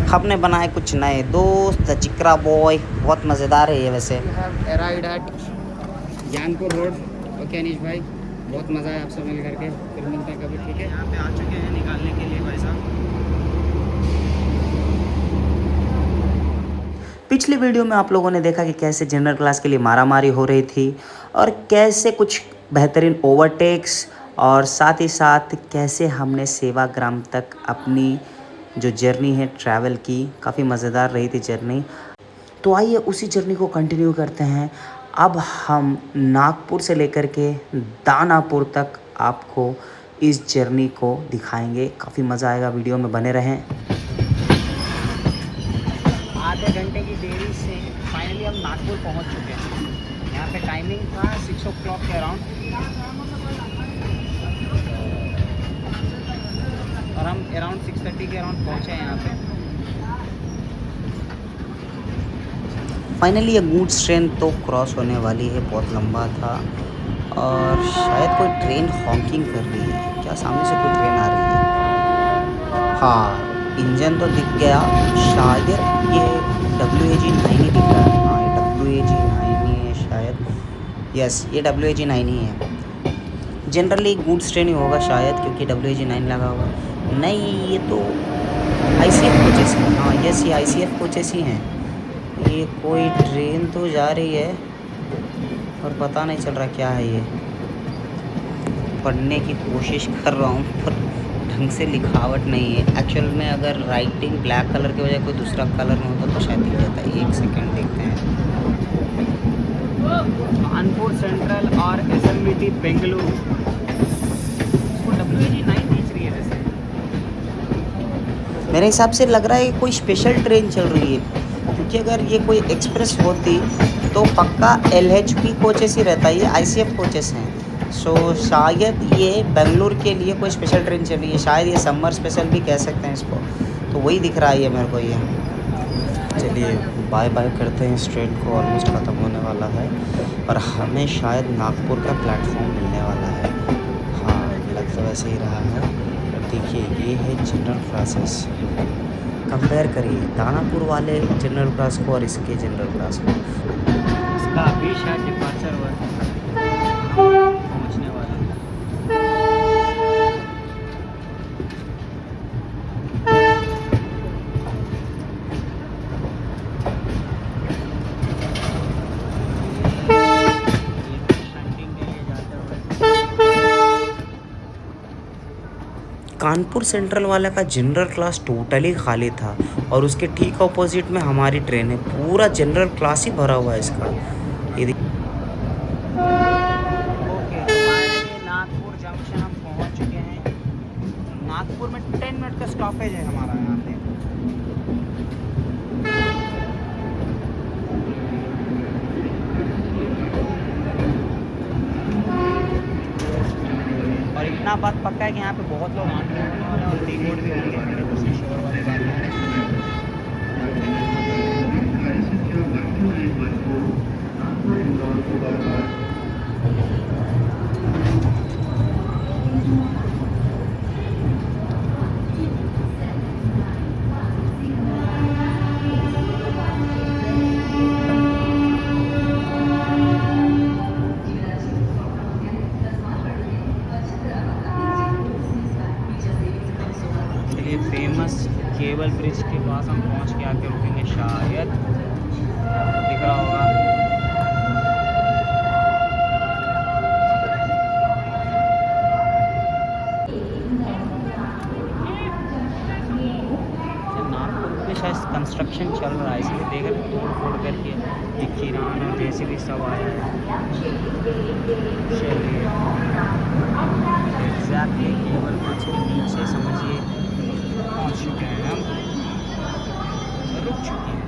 हमने बनाए कुछ नए दोस्त, चिकरा बॉय, बहुत मज़ेदार है ये वैसे। Arrived at Gyanpur road. Okay Anish भाई, बहुत मज़ा आया आपसे मिल करके, फिर मिलते हैं कभी, ठीक है। यहाँ पे आ चुके हैं निकालने के लिए भाई साहब। पिछली वीडियो में आप लोगों ने देखा कि कैसे जनरल क्लास के लिए मारामारी हो रही थी और कैसे कुछ बेहतरीन ओवरटेक्स और साथ ही साथ कैसे हमने सेवाग्राम तक अपनी जो जर्नी है ट्रैवल की। काफ़ी मज़ेदार रही थी जर्नी। तो आइए उसी जर्नी को कंटिन्यू करते हैं। अब हम नागपुर से लेकर के दानापुर तक आपको इस जर्नी को दिखाएंगे। काफ़ी मज़ा आएगा, वीडियो में बने रहें। आधे घंटे की देरी से फाइनली हम नागपुर पहुंच चुके हैं। यहाँ पे टाइमिंग था 6 o'clock के अराउंड, और हम अराउंड 6:30 के अराउंड पहुँचे हैं यहाँ पे। फाइनली ये गूड्स ट्रेन तो क्रॉस होने वाली है, बहुत लंबा था और शायद कोई ट्रेन हॉकिंग कर रही है। क्या सामने से कोई ट्रेन आ रही है? हाँ, इंजन तो दिख गया। शायद ये WAG-9 ही दिख रहा है। हाँ, ये WAG-9 ही है शायद। यस, ये WAG-9 ही है। जनरली गूड्स ट्रेन ही होगा शायद, क्योंकि WAG-9 लगा हुआ। नहीं, ये तो ICF कोचेस है। हाँ यस, ये ICF कोचेस ही हैं। ये कोई ट्रेन तो जा रही है और पता नहीं चल रहा क्या है ये। पढ़ने की कोशिश कर रहा हूँ पर ढंग से लिखावट नहीं है। एक्चुअल में अगर राइटिंग ब्लैक कलर के बजाय कोई दूसरा कलर में होता तो शायद दिख जाता है। एक सेकंड देखते हैं। कानपुर सेंट्रल और SMBT बेंगलुरु, WAG-9 खींच रही है वैसे। मेरे हिसाब से लग रहा है कि कोई स्पेशल ट्रेन चल रही है, क्योंकि अगर ये कोई एक्सप्रेस होती तो पक्का LHP कोचेस ही रहता। ये ICF कोचेस हैं। सो शायद ये बेंगलुरु के लिए कोई स्पेशल ट्रेन चल रही है। शायद ये समर स्पेशल भी कह सकते हैं इसको। तो वही दिख रहा है ये मेरे को ये। चलिए बाय बाय करते हैं। इस ट्रेन को ऑलमोस्ट ख़त्म होने वाला है और हमें शायद नागपुर का प्लेटफॉर्म मिलने वाला है। हाँ, लग तो वैसे ही रहा है। देखिए ये है जनरल क्लासेस। कंपेयर करिए दानापुर वाले जनरल क्लास को और इसके जनरल क्लास को। इसका अभी शायद डिपार्चर हुआ है, पहुँचने वाला है। कानपुर सेंट्रल वाला का जनरल क्लास टोटली खाली था और उसके ठीक ऑपोजिट में हमारी ट्रेन है। पूरा जनरल क्लास ही भरा हुआ है इसका। ये ओके, फाइनली नागपुर जंक्शन हम पहुंच चुके हैं। नागपुर में 10 मिनट का स्टॉपेज है हमारा यहाँ पे। और इतना बात पक्का है कि यहाँ पे बहुत लोग आने वाले हैं और टी बोर्ड भी होंगे, 100% श्योर वाली बात है। चलिए, फेमस केबल ब्रिज के पास हम पहुँच के आके रुकेंगे शायद, दिख रहा होगा। नागपुर में शायद कंस्ट्रक्शन चल रहा है, इसलिए देख रहे तोड़ फोड़ करके ये किरान और JCB सब आया है। चलिए एग्जैक्टली केबल ब्रिज के नीचे समझिए पहुँच चुके हैं हम, रुक चुके हैं।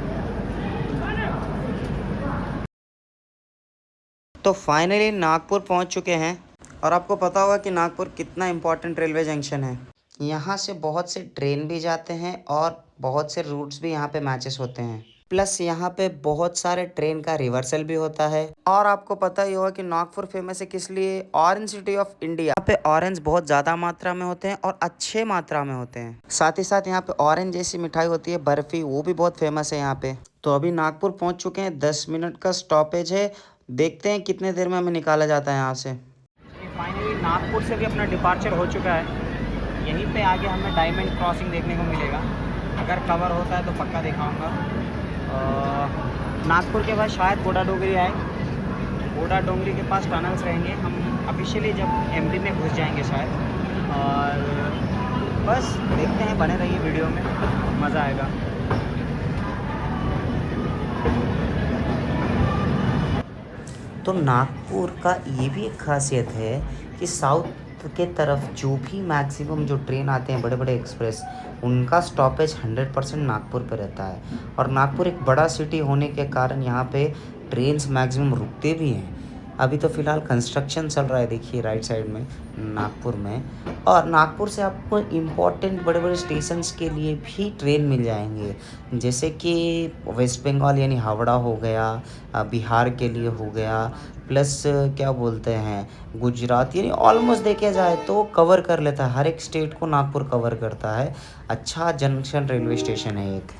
तो फाइनली नागपुर पहुंच चुके हैं और आपको पता होगा कि नागपुर कितना इम्पोर्टेंट रेलवे जंक्शन है। यहाँ से बहुत से ट्रेन भी जाते हैं और बहुत से रूट्स भी यहाँ पे मैचेस होते हैं। प्लस यहाँ पे बहुत सारे ट्रेन का रिवर्सल भी होता है। और आपको पता ही होगा कि नागपुर फेमस है किस लिए, ऑरेंज सिटी ऑफ इंडिया। यहाँ पे ऑरेंज बहुत ज़्यादा मात्रा में होते हैं और अच्छे मात्रा में होते हैं। साथ ही साथ यहाँ पे ऑरेंज जैसी मिठाई होती है बर्फ़ी, वो भी बहुत फेमस है यहाँ पे। तो अभी नागपुर पहुँच चुके हैं, 10 मिनट का स्टॉपेज है। देखते हैं कितने देर में हमें निकाला जाता है यहाँ से। फाइनली नागपुर से भी अपना डिपार्चर हो चुका है। यहीं पे आगे हमें डायमंड क्रॉसिंग देखने को मिलेगा। अगर कवर होता है तो पक्का दिखाऊंगा। नागपुर के बाद शायद बोडा डोंगरी आए। बोडा डोंगरी के पास टनल्स रहेंगे, हम ऑफिशियली जब एमपी में घुस जाएंगे शायद। और बस देखते हैं, बने रहिए वीडियो में, मज़ा आएगा। तो नागपुर का ये भी एक खासियत है कि साउथ के तरफ जो भी मैक्सिमम जो ट्रेन आते हैं बड़े बड़े एक्सप्रेस, उनका स्टॉपेज 100% नागपुर पे रहता है। और नागपुर एक बड़ा सिटी होने के कारण यहाँ पे ट्रेन्स मैक्सिमम रुकते भी हैं। अभी तो फ़िलहाल कंस्ट्रक्शन चल रहा है, देखिए राइट साइड में नागपुर में। और नागपुर से आपको इम्पोर्टेंट बड़े बड़े स्टेशंस के लिए भी ट्रेन मिल जाएंगे, जैसे कि वेस्ट बंगाल यानी हावड़ा हो गया, बिहार के लिए हो गया, प्लस क्या बोलते हैं गुजरात, यानी ऑलमोस्ट देखा जाए तो कवर कर लेता है, हर एक स्टेट को नागपुर कवर करता है। अच्छा जंक्शन रेलवे स्टेशन है एक।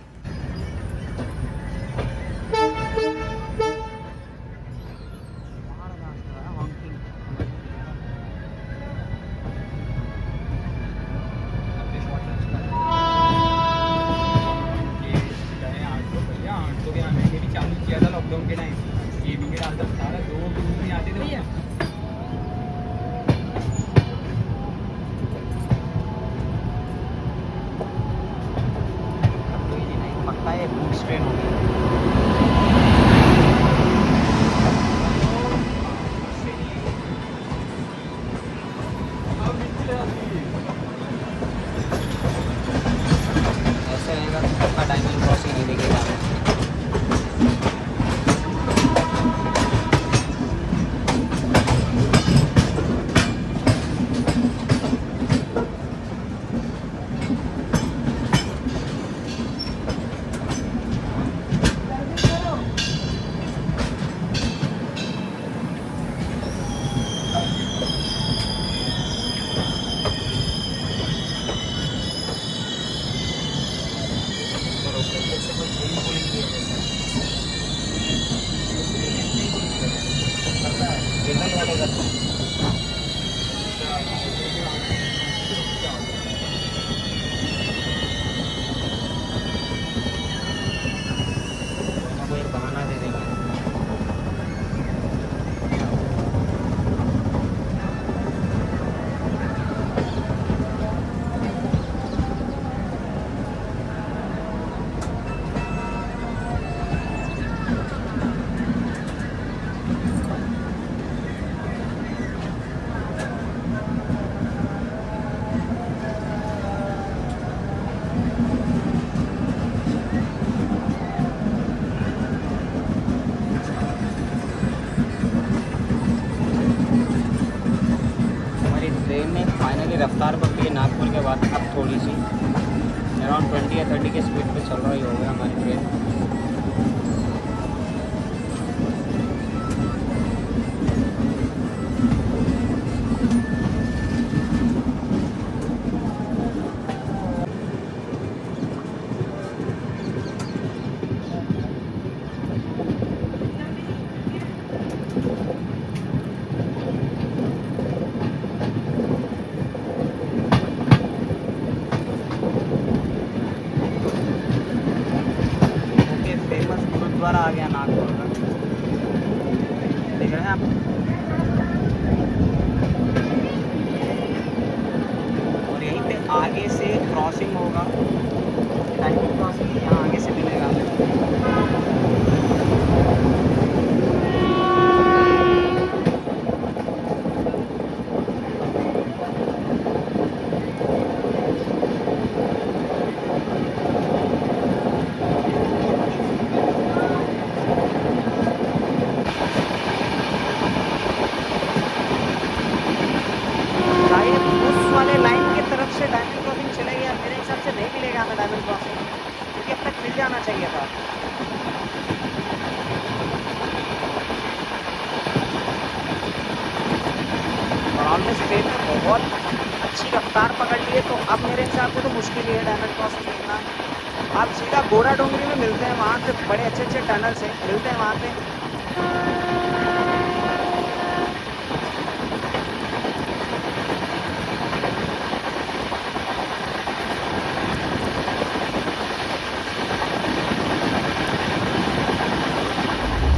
लॉकडाउन के टाइम ये भी मेरा अंदर सारा 2 दिन में आते थे भैया। कोई नहीं, पक्का ये बूट्स ट्रेन होगी। ऐसे रहेगा तो पक्का डायमंड क्रॉसिंग नहीं देखेगा हमें। बहाना दे देंगे। ट्रेन ने फाइनली रफ्तार पकड़ी है नागपुर के बाद। अब थोड़ी सी अराउंड 20 या 30 के स्पीड पे चल रही होगी हमारी ट्रेन। हमने स्ट्रेन में बहुत अच्छी रफ्तार पकड़ ली है, तो अब मेरे हिसाब से तो मुश्किल ही है डायमंड क्रॉसिंग देखना। आप सीधा गोरा डोंगरी में मिलते हैं, वहाँ से बड़े अच्छे अच्छे टनल्स हैं, मिलते हैं वहाँ पे।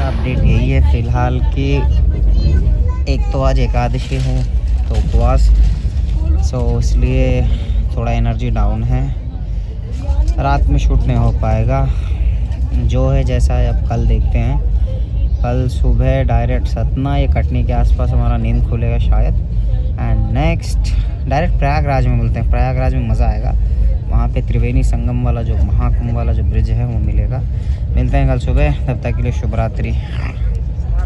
अपडेट यही है फ़िलहाल कि एक तो आज एकादशी है तो उपवास, सो इसलिए थोड़ा एनर्जी डाउन है, रात में शूट नहीं हो पाएगा। जो है जैसा है, अब कल देखते हैं। कल सुबह डायरेक्ट सतना या कटनी के आसपास हमारा नींद खुलेगा शायद, एंड नेक्स्ट डायरेक्ट प्रयागराज में मिलते हैं। प्रयागराज में मज़ा आएगा, वहाँ पे त्रिवेणी संगम वाला जो महाकुंभ वाला जो ब्रिज है वो मिलेगा। मिलते हैं कल सुबह, तब तक के लिए शुभ रात्रि।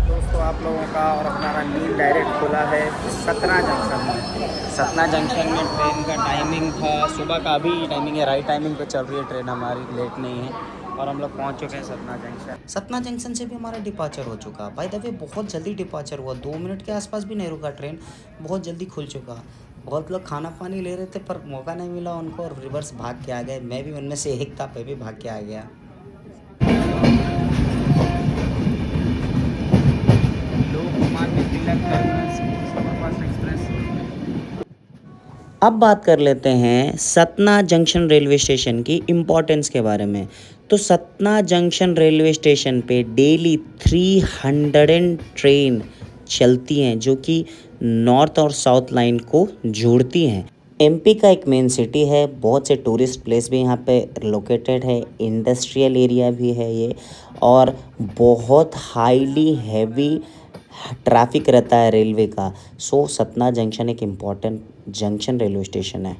दोस्तों आप लोगों का और अपना नींद डायरेक्ट खुला है सतना जंक्शन में। सतना जंक्शन में ट्रेन का टाइमिंग था सुबह का, अभी टाइमिंग है, राइट टाइमिंग पे चल रही है ट्रेन हमारी, लेट नहीं है। और हम लोग पहुंच चुके हैं सतना जंक्शन। सतना जंक्शन से भी हमारा डिपार्चर हो चुका। बाय द वे बहुत जल्दी डिपार्चर हुआ, 2 मिनट के आसपास भी नहीं रुका ट्रेन, बहुत जल्दी खुल चुका। बहुत लोग खाना पानी ले रहे थे पर मौका नहीं मिला उनको और रिवर्स भाग के आ गए। मैं भी उनमें से एक था, मैं भी भाग के आ गया। Lokmanya Tilak terminus superfast express. अब बात कर लेते हैं सतना जंक्शन रेलवे स्टेशन की इम्पोर्टेंस के बारे में। तो सतना जंक्शन रेलवे स्टेशन पे डेली 300 ट्रेन चलती हैं जो कि नॉर्थ और साउथ लाइन को जोड़ती हैं। एमपी का एक मेन सिटी है, बहुत से टूरिस्ट प्लेस भी यहाँ पे लोकेटेड है, इंडस्ट्रियल एरिया भी है ये, और बहुत हाईली हैवी ट्रैफिक रहता है रेलवे का। सो सतना जंक्शन एक इम्पॉर्टेंट जंक्शन रेलवे स्टेशन है।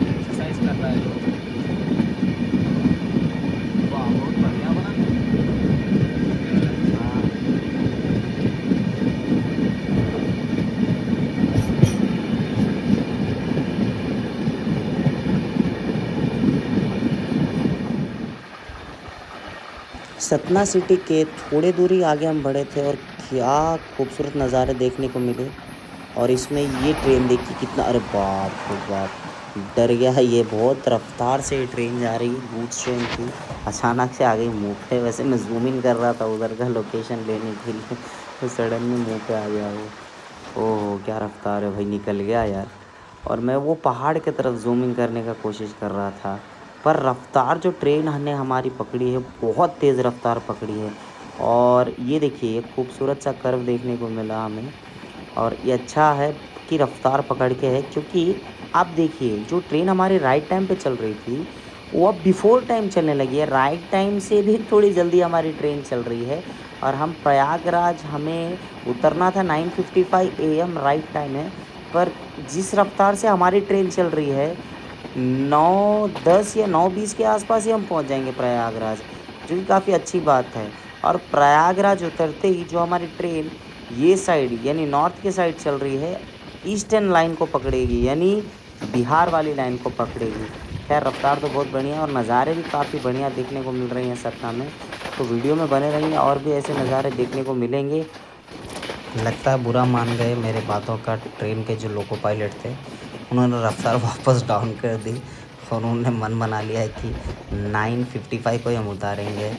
एक्सरसाइज कर रहा है लोग। वाह बहुत बढ़िया बना। हाँ। सतना सिटी के थोड़े दूरी आगे हम बढ़े थे और क्या खूबसूरत नज़ारे देखने को मिले। और इसमें ये ट्रेन देखी कितना, अरे बाप रे बाप, डर गया। ये बहुत रफ्तार से ये ट्रेन जा रही है, गूड्स ट्रेन थी, अचानक से आ गई मुँह पे। वैसे मैं जूम इन कर रहा था उधर का लोकेशन लेने के लिए, तो सडनली मुँह पे आ गया वो। ओह क्या रफ्तार है भाई, निकल गया यार। और मैं वो पहाड़ की तरफ जूम इन करने का कोशिश कर रहा था, पर रफ्तार जो ट्रेन ने हमारी पकड़ी है बहुत तेज़ रफ्तार पकड़ी है। और ये देखिए खूबसूरत सा कर्व देखने को मिला हमें, और ये अच्छा है कि रफ्तार पकड़ के है, क्योंकि आप देखिए जो ट्रेन हमारी राइट टाइम पे चल रही थी वो अब बिफोर टाइम चलने लगी है। राइट टाइम से भी थोड़ी जल्दी हमारी ट्रेन चल रही है। और हम प्रयागराज, हमें उतरना था 9:55 AM राइट टाइम है, पर जिस रफ्तार से हमारी ट्रेन चल रही है 9:10 या 9:20 के आसपास ही हम पहुंच जाएंगे प्रयागराज, जो कि काफ़ी अच्छी बात है। और प्रयागराज उतरते ही जो हमारी ट्रेन ये साइड यानी नॉर्थ के साइड चल रही है, ईस्टर्न लाइन को पकड़ेगी, यानी बिहार वाली लाइन को पकड़ेगी। खैर रफ्तार तो बहुत बढ़िया और नज़ारे भी काफ़ी बढ़िया देखने को मिल रही हैं सतना में। तो वीडियो में बने रहिए, और भी ऐसे नज़ारे देखने को मिलेंगे। लगता है बुरा मान गए मेरे बातों का ट्रेन के जो लोको पायलट थे, उन्होंने रफ्तार वापस डाउन कर दी और उन्होंने मन बना लिया है कि 9:55 को ही हम उतारेंगे।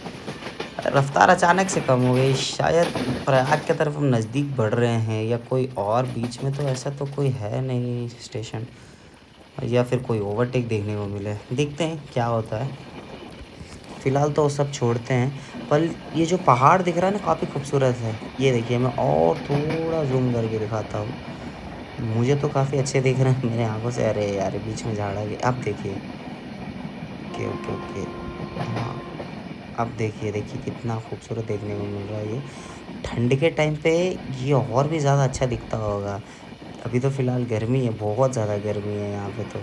रफ्तार अचानक से कम हो गई, शायद प्रयाग की तरफ हम नज़दीक बढ़ रहे हैं, या कोई और बीच में तो ऐसा तो कोई है नहीं स्टेशन, या फिर कोई ओवरटेक देखने को मिले। देखते हैं क्या होता है। फ़िलहाल तो सब छोड़ते हैं, पर ये जो पहाड़ दिख रहा है ना काफ़ी खूबसूरत है। ये देखिए, मैं और थोड़ा जूम करके दिखाता हूँ, मुझे तो काफ़ी अच्छे दिख रहे हैं मेरे आंखों से। अरे यार बीच में झाड़ आ गया, अब देखिए। ओके ओके ओके, हाँ अब देखिए कितना खूबसूरत देखने को मिल रहा है ये। ठंड के टाइम पे ये और भी ज़्यादा अच्छा दिखता होगा। अभी तो फ़िलहाल गर्मी है, बहुत ज़्यादा गर्मी है यहाँ पे। तो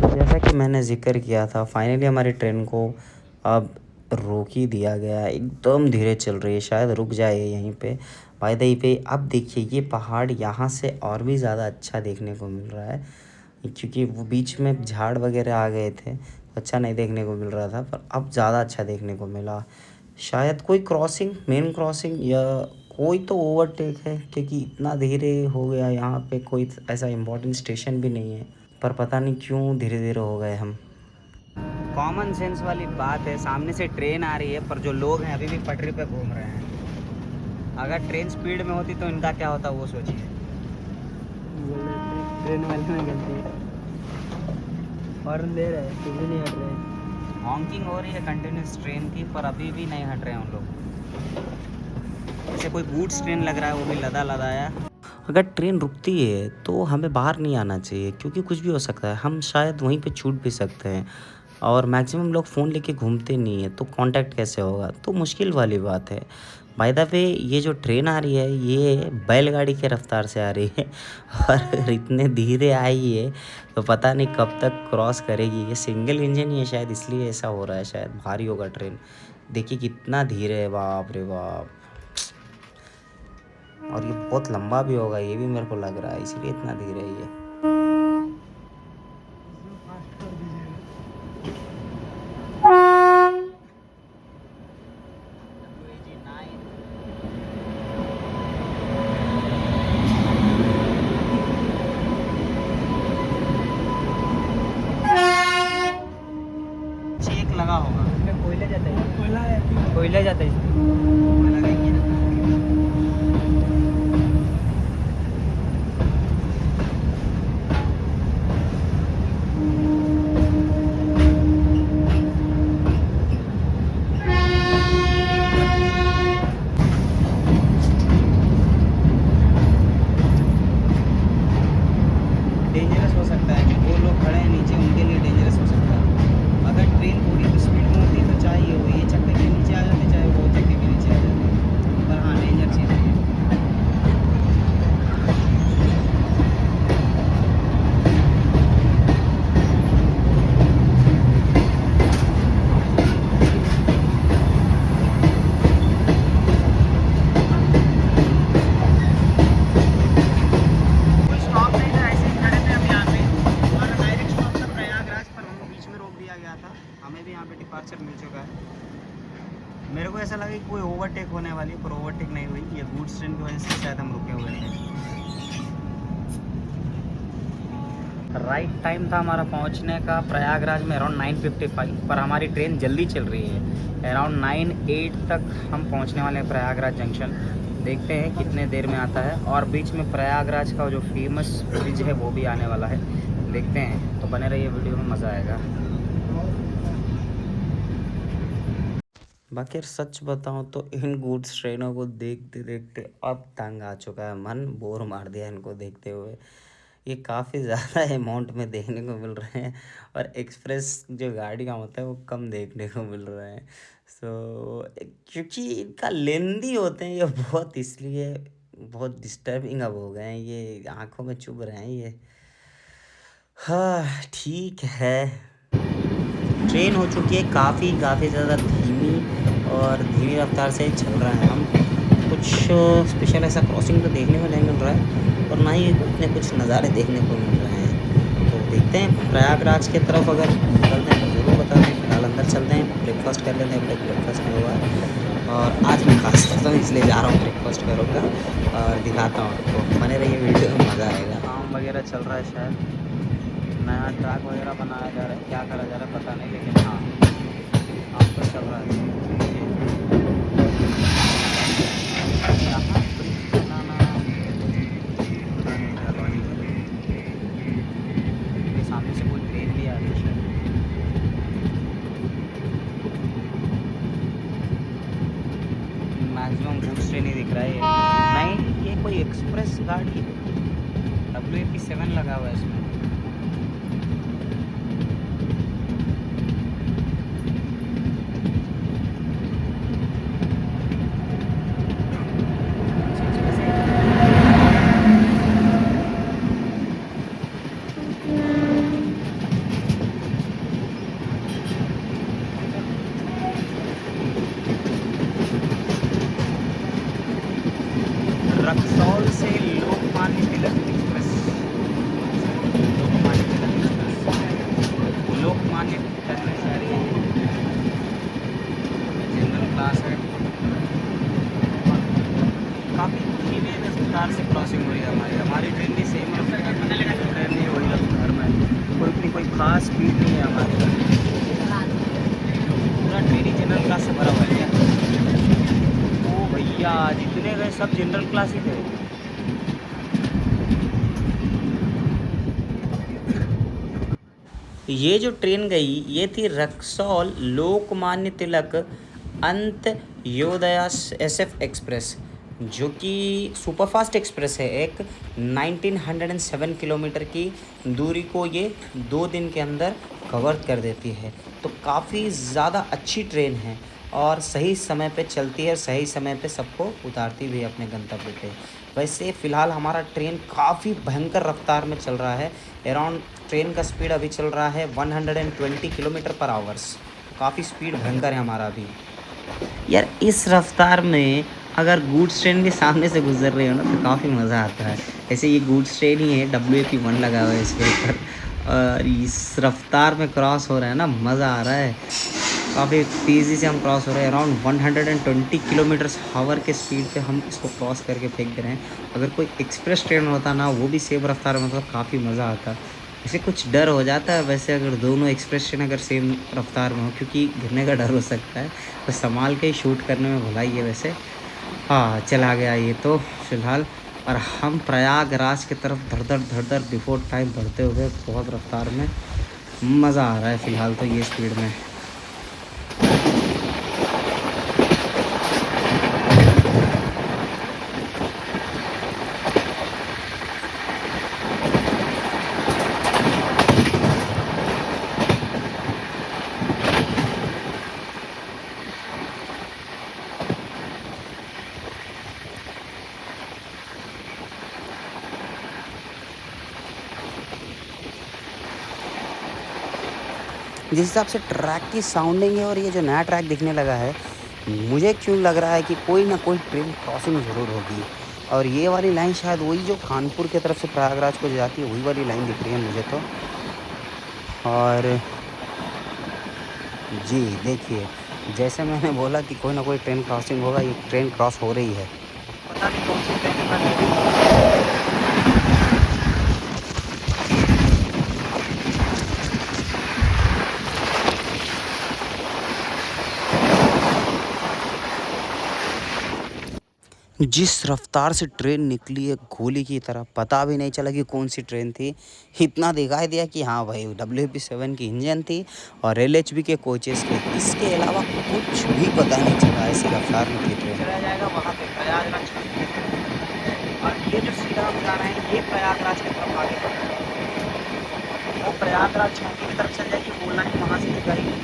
जैसा कि मैंने ज़िक्र किया था, फाइनली हमारी ट्रेन को अब रोक ही दिया गया है, एकदम धीरे चल रही है, शायद रुक जाए यहीं पे। बाय द वे अब देखिए ये पहाड़ यहाँ से और भी ज़्यादा अच्छा देखने को मिल रहा है, क्योंकि वो बीच में झाड़ वगैरह आ गए थे तो अच्छा नहीं देखने को मिल रहा था, पर अब ज़्यादा अच्छा देखने को मिला। शायद कोई क्रॉसिंग, मेन क्रॉसिंग या कोई तो ओवरटेक है, क्योंकि इतना धीरे हो गया। यहाँ पे कोई ऐसा इम्पोर्टेंट स्टेशन भी नहीं है, पर पता नहीं क्यों धीरे धीरे हो गए हम। कॉमन सेंस वाली बात है, सामने से ट्रेन आ रही है पर जो लोग हैं अभी भी पटरी पे घूम रहे हैं। अगर ट्रेन स्पीड में होती तो इनका क्या होता वो सोचिए। ट्रेन वाले में गलती है, हॉर्न दे रहे हैं फिर भी नहीं हट रहे। हॉकिंग हो रही है कंटिन्यूस ट्रेन की, पर अभी भी नहीं हट रहे हैं उन लोग। जैसे कोई गुड्स ट्रेन लग रहा है, वो भी लदा लदाया। अगर ट्रेन रुकती है तो हमें बाहर नहीं आना चाहिए, क्योंकि कुछ भी हो सकता है, हम शायद वहीं पे छूट भी सकते हैं। और मैक्सिमम लोग फ़ोन लेके घूमते नहीं है, तो कांटेक्ट कैसे होगा, तो मुश्किल वाली बात है। बाय द वे ये जो ट्रेन आ रही है ये बैलगाड़ी के रफ्तार से आ रही है और इतने धीरे आई है तो पता नहीं कब तक क्रॉस करेगी। ये सिंगल इंजन ही है शायद, इसलिए ऐसा हो रहा है, शायद भारी होगा ट्रेन। देखिए कितना धीरे है, बाप रे बाप। और ये बहुत लंबा भी होगा, ये भी मेरे को लग रहा है, इसलिए इतना धीरे है ये। चेक लगा होगा, इसमें कोयला जाता है, कोयला जाता है इसमें। लगाएंगे ना। डेंजरस हो सकता है, वो लोग खड़े हैं नीचे, उनके लिए डेंजरस हो सकता है। अगर ट्रेन थोड़ी स्पीड में होती तो चाहिए वो ये चक्के के नीचे आ जाते, चाहे वो चक्के के नीचे आ जाते, पर हाँ डेंजर चीज़ है ये। कोई स्टॉप नहीं था, ऐसे ही खड़े थे हम यहाँ पे, और डायरेक्ट स्टॉप था प्रयागराज, पर हमको बीच में रोक दिया गया था। हमें भी यहाँ पे डिपार्चर मिल चुका है। मेरे को ऐसा लगा कि कोई ओवरटेक होने वाली है, पर ओवरटेक नहीं हुई। ये गुड्स ट्रेन की वजह से शायद हम रुके हुए थे। राइट टाइम था हमारा पहुँचने का प्रयागराज में, अराउंड 9:55, पर हमारी ट्रेन जल्दी चल रही है। अराउंड 9:08 तक हम पहुँचने वाले हैं प्रयागराज जंक्शन। देखते हैं कितने देर में आता है। और बीच में प्रयागराज का जो फेमस ब्रिज है वो भी आने वाला है, देखते हैं। तो बने रहिए वीडियो में, मज़ा आएगा। बाकी सच बताऊं तो इन गुड्स ट्रेनों को देखते देखते अब तंग आ चुका है मन, बोर मार दिया इनको देखते हुए। ये काफ़ी ज़्यादा अमाउंट में देखने को मिल रहे हैं, और एक्सप्रेस जो गाड़ियाँ होता है वो कम देखने को मिल रहे हैं। सो क्योंकि इनका लेंदी होते हैं ये बहुत, इसलिए बहुत डिस्टर्बिंग अब हो गए हैं, ये आंखों में चुभ रहे हैं ये। हाँ ठीक है। ट्रेन हो चुकी है काफ़ी ज़्यादा धीमी, और धीमी रफ्तार से चल रहे हैं हम। कुछ स्पेशल ऐसा क्रॉसिंग तो देखने को नहीं मिल रहा है, और ना ही उतने कुछ नज़ारे देखने को मिल रहे हैं। तो देखते हैं प्रयागराज की तरफ अगर निकलते हैं तो ज़रूर बता दें। फिलहाल अंदर चलते हैं, ब्रेकफास्ट कर लेते हैं, ब्रेकफास्ट नहीं हुआ है, और आज मैं खास करता हूँ इसलिए जा रहा हूँ, ब्रेकफास्ट करूँगा और दिखाता हूँ आपको। बने रहिए वीडियो में, मज़ा आएगा। काम वगैरह चल रहा है, शायद नया ट्रैक वगैरह बनाया जा रहा है, क्या करा जा रहा है पता नहीं, लेकिन हाँ काम तो चल रहा है। यहाँ ब्रिज बनाना पता नहीं क्या लॉजिक है। ये सामने से कोई ट्रेन भी आ रही है शायद। मैक्सिमम गुड्स ट्रेन ही दिख रहा है ये। नहीं, ये कोई एक्सप्रेस गाड़ी है, WAP7 लगा हुआ है इसमें। रक्सौल से Lokmanya Tilak express, Lokmanya Tilak express, Lokmanya terminal से आ रही है। जनरल क्लास है, काफ़ी धीमे रफ्तार से क्रॉसिंग हो रही है हमारी ट्रेन भी सेम रफ्तार में, ट्रेन भी वही रफ्तार में, कोई खास स्पीड नहीं है हमारी। पूरा ट्रेन ही जनरल क्लास से भरा हुआ है क्या? ओ भैया जितने गए सब जनरल क्लास ही थे। ये जो ट्रेन गई ये थी रक्सौल लोकमान्य तिलक अंत्योदया SF एक्सप्रेस, जो कि सुपरफास्ट एक्सप्रेस है। एक 1907 किलोमीटर की दूरी को ये 2 दिन के अंदर कवर कर देती है। तो काफ़ी ज़्यादा अच्छी ट्रेन है और सही समय पे चलती है, सही समय पे सबको उतारती भी है अपने गंतव्य पे। वैसे फ़िलहाल हमारा ट्रेन काफ़ी भयंकर रफ्तार में चल रहा है। अराउंड ट्रेन का स्पीड अभी चल रहा है 120 किलोमीटर पर आवर्स। काफ़ी स्पीड भयंकर है हमारा अभी। यार इस रफ्तार में अगर गुड्स ट्रेन भी सामने से गुजर रही हो ना तो काफ़ी मज़ा आता है। ऐसे ये गुड्स ट्रेन ही है, WAP1 लगा हुआ है इसके ऊपर और इस रफ्तार में क्रॉस हो रहा है ना, मज़ा आ रहा है। काफ़ी तेज़ी से हम क्रॉस हो रहे हैं, अराउंड 120 किलोमीटर्स हावर के स्पीड पे हम इसको क्रॉस करके फेंक दे रहे हैं। अगर कोई एक्सप्रेस ट्रेन होता ना, वो भी सेम रफ्तार में, मतलब काफ़ी मज़ा आता। वैसे कुछ डर हो जाता है वैसे अगर दोनों एक्सप्रेस ट्रेन अगर सेम रफ्तार में हो, क्योंकि गिरने का डर हो सकता है, तो संभाल के ही शूट करने में भलाई है वैसे। हाँ चला गया ये तो फ़िलहाल। और हम प्रयागराज की तरफ धड़ धड़ बिफोर टाइम बढ़ते हुए बहुत रफ्तार में, मज़ा आ रहा है फ़िलहाल तो ये स्पीड में। जिस हिसाब से ट्रैक की साउंडिंग है और ये जो नया ट्रैक दिखने लगा है, मुझे क्यों लग रहा है कि कोई ना कोई ट्रेन क्रॉसिंग ज़रूर होगी। और ये वाली लाइन शायद वही जो कानपुर की तरफ से प्रयागराज को जाती है, वही वाली लाइन दिख रही है मुझे तो। और जी देखिए, जैसे मैंने बोला कि कोई ना कोई ट्रेन क्रॉसिंग होगा, ये ट्रेन क्रॉस हो रही है। पता नहीं कौन सी ट्रेन निकल रही है। जिस रफ्तार से ट्रेन निकली है गोली की तरह, पता भी नहीं चला कि कौन सी ट्रेन थी। इतना दिखाई दिया कि हाँ भाई WAP7 की इंजन थी और LHB के कोचेस थे। इसके अलावा कुछ भी पता नहीं चला, ऐसी रफ्तार में थी ट्रेन। चला जाएगा वहाँ पे प्रयागराज की तरफ। और ये जो सीधा हम जा रहे हैं ये प्रयागराज की तरफ आगे बढ़ रहा है। वो प्रयागराज छावनी की तरफ चल जाएगी, बोलना कि वहाँ से निकलेगी।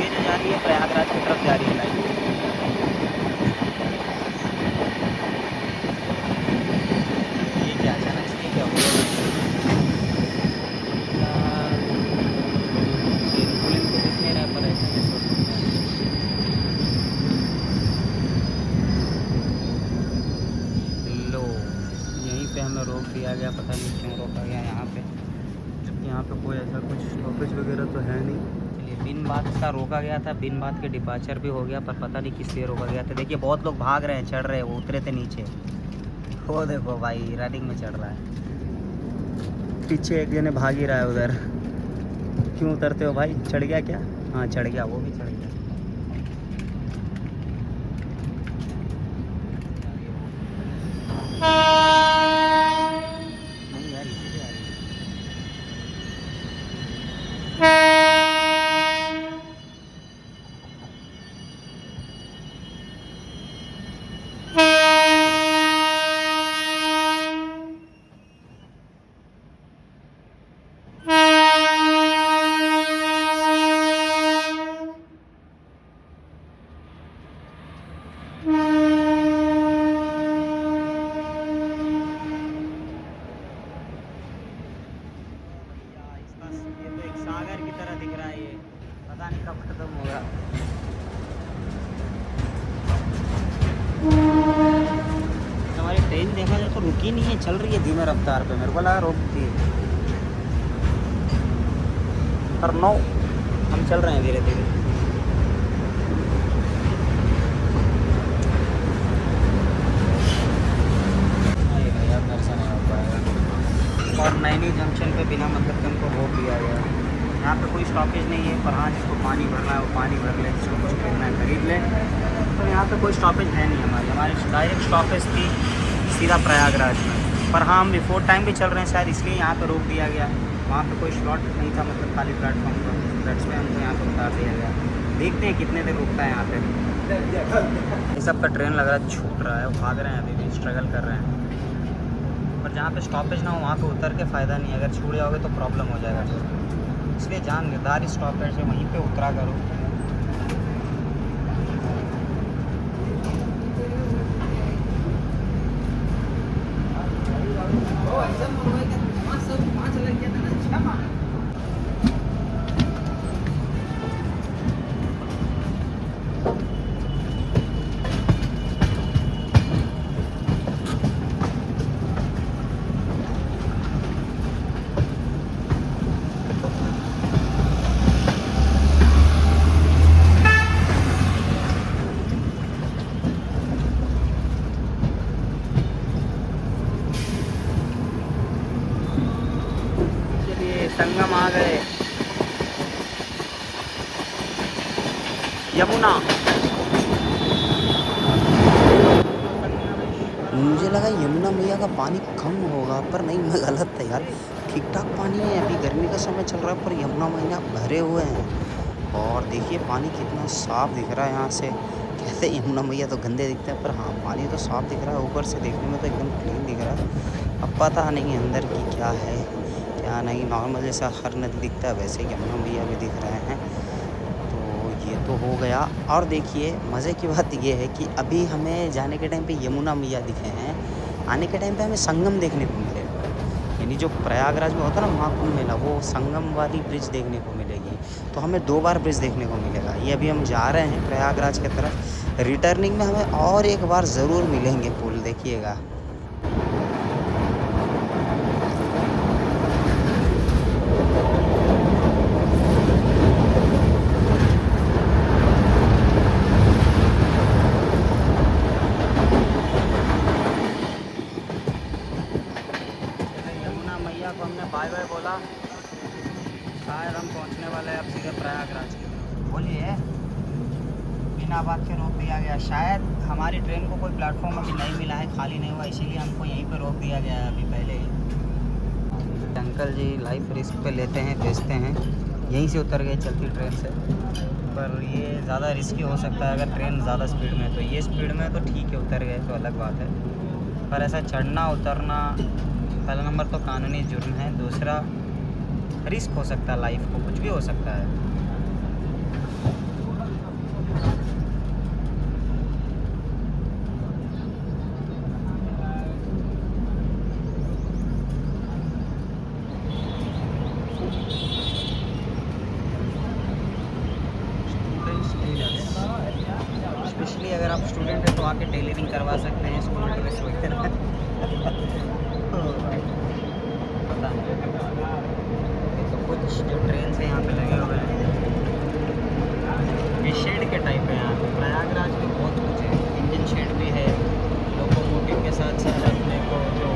ये जो जा रही है प्रयागराज की तरफ जा रही है लाइन। ये क्या अचानक से क्या हुआ? बिल्कुल इनको दिख नहीं रहा, पर ऐसा कैसे हो सकता है? लो यहीं पे हमें रोक दिया गया, पता नहीं क्यों रोका गया यहाँ पे, जबकि यहाँ पे कोई ऐसा कुछ स्टॉपेज वगैरह तो है नहीं। चलिए बिन बात का रोका गया था, बिन बात के डिपार्चर भी हो गया, पर पता नहीं किस लिए रोका गया था। देखिए बहुत लोग भाग रहे हैं, चढ़ रहे हैं, वो उतरे थे नीचे। वो देखो भाई रनिंग में चढ़ रहा है, पीछे एक जने भाग ही रहा है उधर। क्यों उतरते हो भाई? चढ़ गया क्या? हाँ चढ़ गया, वो भी चढ़ गया। नहीं यार इसी से आ रही है। ट्रेन देखा जाए तो रुकी नहीं है, चल रही है धीमे रफ्तार पे, मेरे को लगा रोकती है, पर नो, हम चल रहे हैं धीरे धीरे। दर्शन नहीं हो पाएगा। और नैनी जंक्शन पे बिना मतलब के उनको रोक दिया गया। यहाँ पे कोई स्टॉपेज नहीं है, पर हाँ जिसको पानी भरना है वो पानी भर ले, जिसको कुछ खरीदना है खरीद ले। तो यहाँ पे कोई स्टॉपेज है नहीं हमारी डायरेक्ट स्टॉपेज थी सीधा प्रयागराज में। पर हाँ हम बिफोर टाइम भी चल रहे हैं शायद, इसलिए यहाँ पे रोक दिया गया। वहाँ पे कोई स्लॉट नहीं था, मतलब खाली प्लेटफॉर्म पर, दैट्स में हमको यहाँ पे उतार दिया गया। देखते हैं कितने देर रुकता है यहाँ पे। इस सब का ट्रेन लग रहा है छूट रहा है, वो भाग रहे हैं, अभी भी स्ट्रगल कर रहे हैं। पर जहाँ पे स्टॉपेज ना हो वहाँ पे उतर के फ़ायदा नहीं है, अगर छूट जाओगे तो प्रॉब्लम हो जाएगा फिर। इसलिए जहाँ निर्धारित स्टॉपेज है वहीं पे उतरा करो। संगम आ गए, यमुना। मुझे लगा यमुना मैया का पानी कम होगा, पर नहीं, मैं गलत था यार, ठीक ठाक पानी है। अभी गर्मी का समय चल रहा है पर यमुना मैया भरे हुए हैं। और देखिए पानी कितना साफ दिख रहा है यहाँ से। कहते हैं यमुना मैया तो गंदे दिखते हैं, पर हाँ पानी तो साफ दिख रहा है, ऊपर से देखने में तो एकदम क्लीन दिख रहा है। अब पता नहीं अंदर की क्या है क्या नहीं, नॉर्मल जैसा हर नदी दिखता है वैसे यमुना मैया भी दिख रहे हैं। तो ये तो हो गया। और देखिए मज़े की बात ये है कि अभी हमें जाने के टाइम पे यमुना मैया दिखे हैं, आने के टाइम पे हमें संगम देखने को मिलेगा। यानी जो प्रयागराज में होता है ना महाकुंभ मेला, वो संगम वाली ब्रिज देखने को मिलेगी। तो हमें 2 बार ब्रिज देखने को मिलेगा। ये अभी हम जा रहे हैं प्रयागराज की तरफ, रिटर्निंग में हमें और एक बार ज़रूर मिलेंगे पुल, देखिएगा। को हमने बाय बाय बोला, शायद हम पहुंचने वाले हैं अब सीधे प्रयागराज की तरफ। बोलिए, बिना बात के रोक दिया गया। शायद हमारी ट्रेन को कोई प्लेटफॉर्म अभी नहीं मिला है, खाली नहीं हुआ, इसीलिए हमको यहीं पे रोक दिया गया है अभी पहले ही। अंकल जी लाइफ रिस्क पे लेते हैं, बेचते हैं, यहीं से उतर गए चलती ट्रेन से। पर ये ज़्यादा रिस्की हो सकता है अगर ट्रेन ज़्यादा स्पीड में है। तो ये स्पीड में तो ठीक है, उतर गए तो अलग बात है, पर ऐसा चढ़ना उतरना पहला नंबर तो कानूनी जुर्म है, दूसरा रिस्क हो सकता है, लाइफ को कुछ भी हो सकता है। स्पेशली अगर आप स्टूडेंट हैं तो आके टेलरिंग करवा सकते हैं, स्कूल ड्रेस वगैरह। पता नहीं, तो कुछ जो ट्रेन से यहाँ पे लगे हुए हैं, ये शेड के टाइप है। यहाँ पे प्रयागराज में बहुत कुछ है, इंजन शेड भी है, लोकोमोटिव के साथ साथ अपने को जो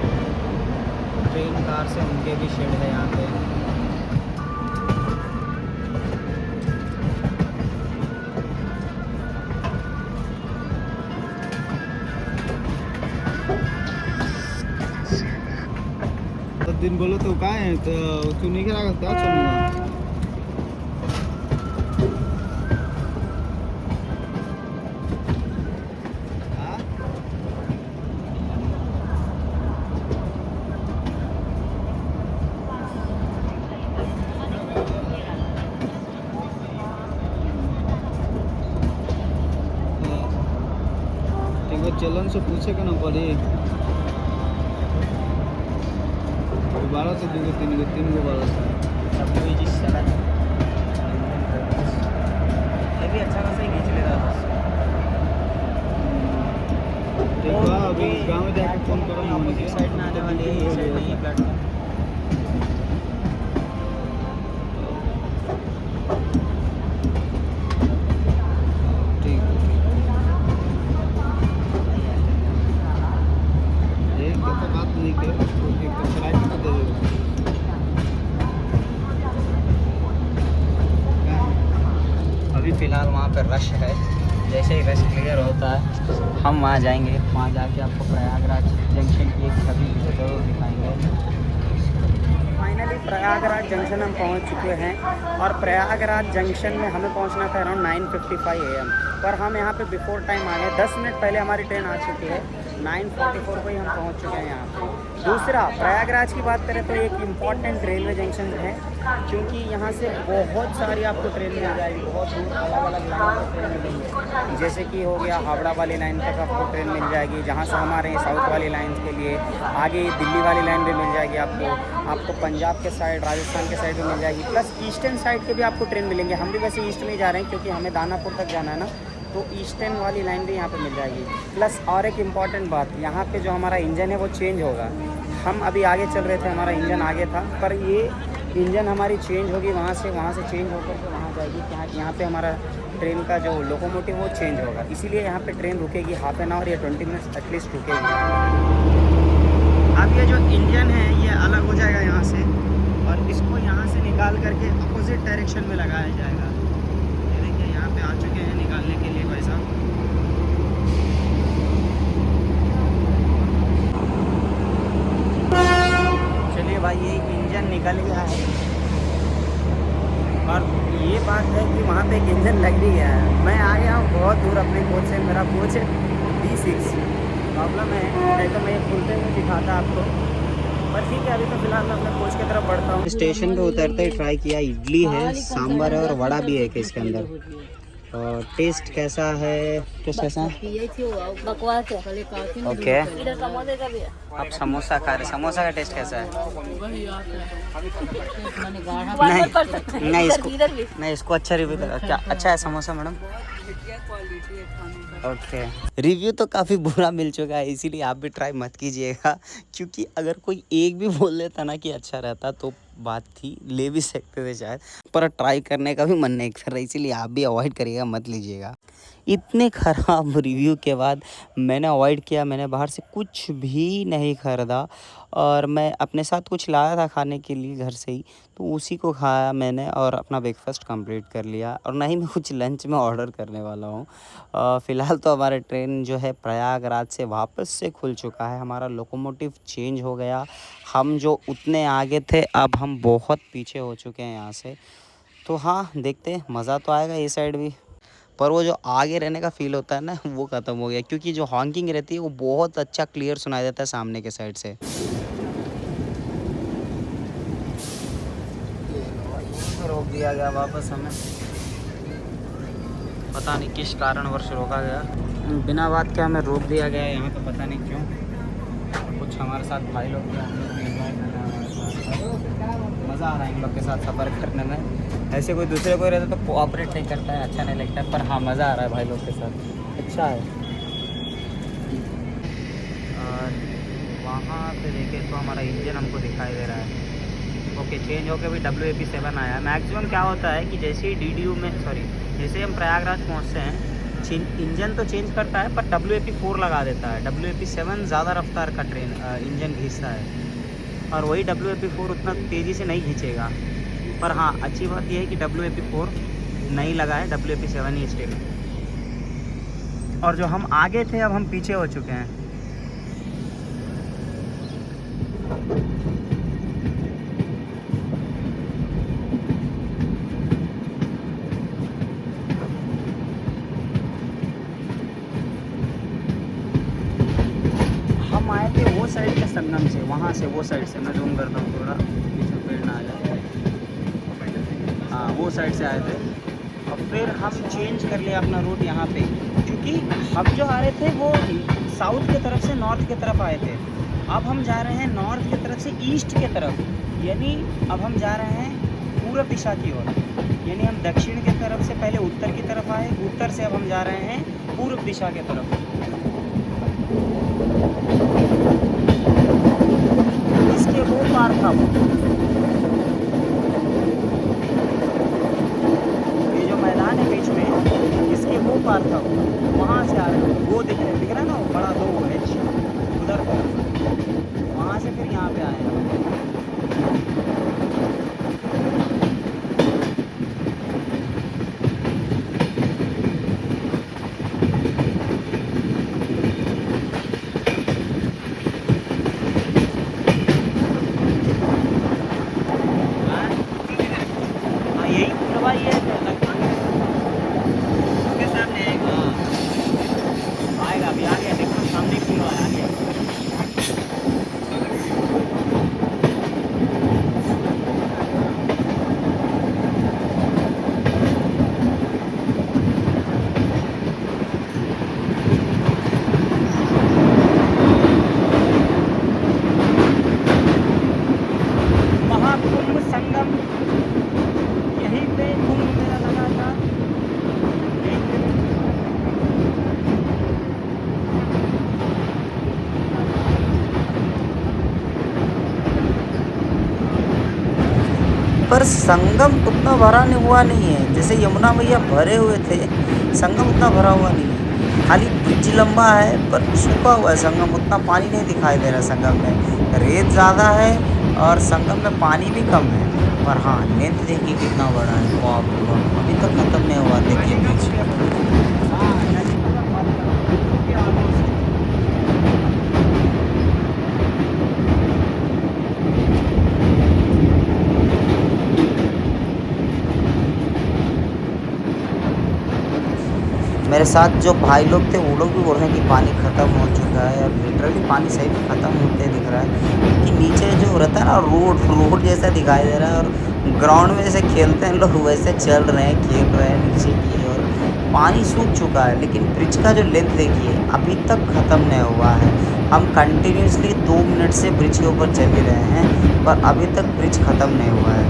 ट्रेन कार से उनके भी शेड है यहाँ पे। दिन बोलो तो काय है, तो तू नहीं करा क्या चलूंगा। चलन से पूछे के ना पड़ी, 12 से 2 3 गो 12 से ये भी अच्छा खासा ही खींच ले रहा था। देखो अभी गाँव में जाके फोन करो, अपोजिट साइड में आने वाली है, ये साइड नहीं है प्लेटफॉर्म। ठीक एक तो बात नहीं के उसको एक तो किराए कितना दे देगा। अभी फ़िलहाल वहाँ पर रश है, जैसे ही रश क्लियर होता है हम वहाँ जाएंगे, वहाँ जाके आपको प्रयागराज जंक्शन की एक छवि जरूर दिखाएंगे। फाइनली प्रयागराज जंक्शन हम पहुँच चुके हैं और प्रयागराज जंक्शन में हमें पहुँचना था अराउंड 9:55 AM, पर हम यहाँ पे बिफोर टाइम आ गए। 10 मिनट पहले हमारी ट्रेन आ चुकी है, 9:44 को ही हम पहुँच चुके हैं यहाँ पे। दूसरा, प्रयागराज की बात करें तो एक इम्पॉर्टेंट रेलवे जंक्शन है, क्योंकि यहाँ से बहुत सारी आपको ट्रेन मिल जाएगी, बहुत दूर अलग अलग लाइन पर ट्रेन मिलेंगे। जैसे कि हो गया हावड़ा वाली लाइन तक आपको ट्रेन मिल जाएगी, जहाँ से हमारे साउथ वाली लाइन के लिए आगे दिल्ली वाली लाइन भी मिल जाएगी आपको पंजाब के साइड, राजस्थान के साइड भी मिल जाएगी, प्लस ईस्टर्न साइड के भी आपको ट्रेन मिलेंगे। हम भी वैसे ईस्ट में ही जा रहे हैं क्योंकि हमें दानापुर तक जाना है ना, तो ईस्टर्न वाली लाइन भी यहाँ पे मिल जाएगी। प्लस और एक इम्पॉर्टेंट बात, यहाँ पे जो हमारा इंजन है वो चेंज होगा। हम अभी आगे चल रहे थे, हमारा इंजन आगे था, पर ये इंजन हमारी चेंज होगी, वहाँ से चेंज होकर के वहाँ जाएगी। यहाँ पे हमारा ट्रेन का जो लोकोमोटिव वो चेंज होगा, इसीलिए यहाँ पे ट्रेन रुकेगी, हाफ एन आवर या 20 मिनट्स एटलीस्ट रुकेगी। अब ये जो इंजन है ये अलग हो जाएगा यहाँ से, और इसको यहाँ से निकाल करके अपोजिट डायरेक्शन में लगाया जाएगा। ये देखिए यहाँ पे आ चुके हैं निकालने के लिए भाई साहब। चलिए भाई, ये इंजन निकल गया है, और ये बात है कि वहाँ पे एक इंजन लग भी गया है। मैं आ गया हूँ बहुत दूर अपने कोच से, मेरा कोच है D6। प्रॉब्लम है, नहीं तो मैं खुलते हुए दिखाता आपको, पर ठीक है अभी तो फिलहाल मैं अपने कोच की तरफ बढ़ता हूँ। स्टेशन पे उतरते ही ट्राई किया, इडली है, सांभर है और वड़ा भी है इसके अंदर। और टेस्ट कैसा है? टेस्ट कैसा है? बकवास है। ओके, इधर समोसे का भी है। आप समोसा खा रहे, समोसा का टेस्ट कैसा है? नहीं इसको अच्छा रिव्यू दे, क्या अच्छा है समोसा मैडम? ओके, रिव्यू तो काफ़ी बुरा मिल चुका है, इसीलिए आप भी ट्राई मत कीजिएगा, क्योंकि अगर कोई एक भी बोल देता ना कि अच्छा रहता तो बात थी, ले भी सकते थे शायद, पर ट्राई करने का भी मन नहीं कर रहा, इसीलिए आप भी अवॉइड करिएगा, मत लीजिएगा। इतने ख़राब रिव्यू के बाद मैंने अवॉइड किया, मैंने बाहर से कुछ भी नहीं ख़रीदा, और मैं अपने साथ कुछ लाया था खाने के लिए घर से ही, तो उसी को खाया मैंने और अपना ब्रेकफास्ट कंप्लीट कर लिया, और ना ही मैं कुछ लंच में ऑर्डर करने वाला हूँ। फ़िलहाल तो हमारा ट्रेन जो है प्रयागराज से वापस से खुल चुका है, हमारा लोकोमोटिव चेंज हो गया, हम जो उतने आगे थे अब हम बहुत पीछे हो चुके हैं यहाँ से। तो हाँ, देखते हैं, मज़ा तो आएगा ये साइड भी, पर वो जो आगे रहने का फ़ील होता है ना वो ख़त्म हो गया, क्योंकि जो हॉकिंग रहती है वो बहुत अच्छा क्लियर सुनाई देता है सामने के साइड से। रोक दिया गया वापस हमें, पता नहीं किस कारणवश रोका गया, बिना बात के हमें रोक दिया गया यहाँ पे, पता नहीं क्यों। कुछ हमारे साथ भाई लोग भी, हम लोग भी एंजॉय कर रहे हैं हमारे साथ, मज़ा आ रहा है इन लोग के साथ सफ़र करने में। ऐसे कोई दूसरे कोई रहता तो कोऑपरेट नहीं करता है, अच्छा नहीं लगता है, पर हाँ मज़ा आ रहा है भाई लोग के साथ, अच्छा है। और वहाँ पे देखें तो हमारा इंजन हमको दिखाई दे रहा है। ओके, चेंज होकर भी WAP7 आया। मैक्सिमम क्या होता है कि जैसे ही DDU में जैसे हम प्रयागराज पहुँचते हैं, इंजन तो चेंज करता है पर WAP4 लगा देता है। WAP7 ज़्यादा रफ्तार का ट्रेन इंजन खींचता है, और वही WAP4 उतना तेज़ी से नहीं खींचेगा। पर हाँ, अच्छी बात यह है कि WAP4 नहीं लगा है, WAP7 ही स्टिल। और जो हम आगे थे अब हम पीछे हो चुके हैं। हम आए थे वो साइड के संगम से, वहाँ से वो साइड से, मैं जूम करता हूँ थोड़ा, पीछे पेड़ ना आ जाए, हाँ वो साइड से आए थे। और फिर हम चेंज कर लिया अपना रूट यहाँ पे, क्योंकि हम जो आ रहे थे वो साउथ की तरफ से नॉर्थ की तरफ आए थे, अब हम जा रहे हैं नॉर्थ की तरफ से ईस्ट की तरफ, यानी अब हम जा रहे हैं पूरब दिशा की ओर, यानी हम दक्षिण की तरफ से पहले उत्तर की तरफ आए, उत्तर से अब हम जा रहे हैं पूर्व दिशा की तरफ। पर संगम उतना भरा नहीं हुआ नहीं है, जैसे यमुना मैया भरे हुए थे, संगम उतना भरा हुआ नहीं है। खाली ब्रिज लंबा है पर सूखा हुआ है संगम, उतना पानी नहीं दिखाई दे रहा संगम में। रेत ज़्यादा है और संगम में पानी भी कम है। पर हाँ, लेंथ देखिए कितना बड़ा है, बाप रे बाप, अभी तक ख़त्म नहीं हुआ देखिए ब्रिज। मेरे साथ जो भाई लोग थे वो लोग भी बोल रहे हैं कि पानी ख़त्म हो चुका है, और लिटरली पानी सही में ख़त्म होते दिख रहा है। कि नीचे जो रहता है ना रोड जैसा दिखाई दे रहा है, और ग्राउंड में जैसे खेलते हैं लोग वैसे चल रहे हैं, खेल रहे हैं नीचे की ओर। पानी सूख चुका है, लेकिन ब्रिज का जो लेंथ देखिए अभी तक ख़त्म नहीं हुआ है। हम कंटिन्यूसली 2 मिनट से ब्रिज के ऊपर चल ही रहे हैं, पर अभी तक ब्रिज ख़त्म नहीं हुआ है।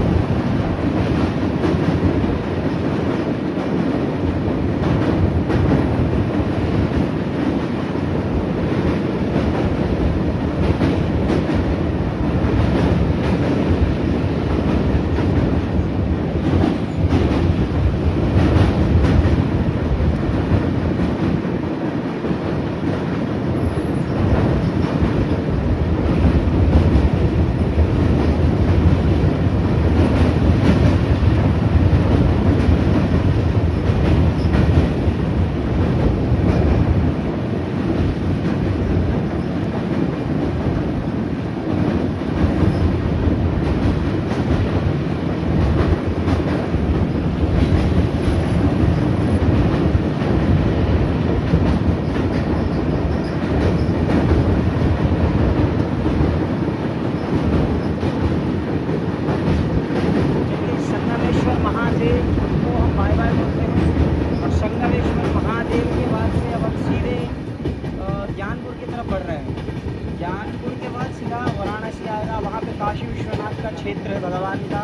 काशी विश्वनाथ का क्षेत्र है, भगवान का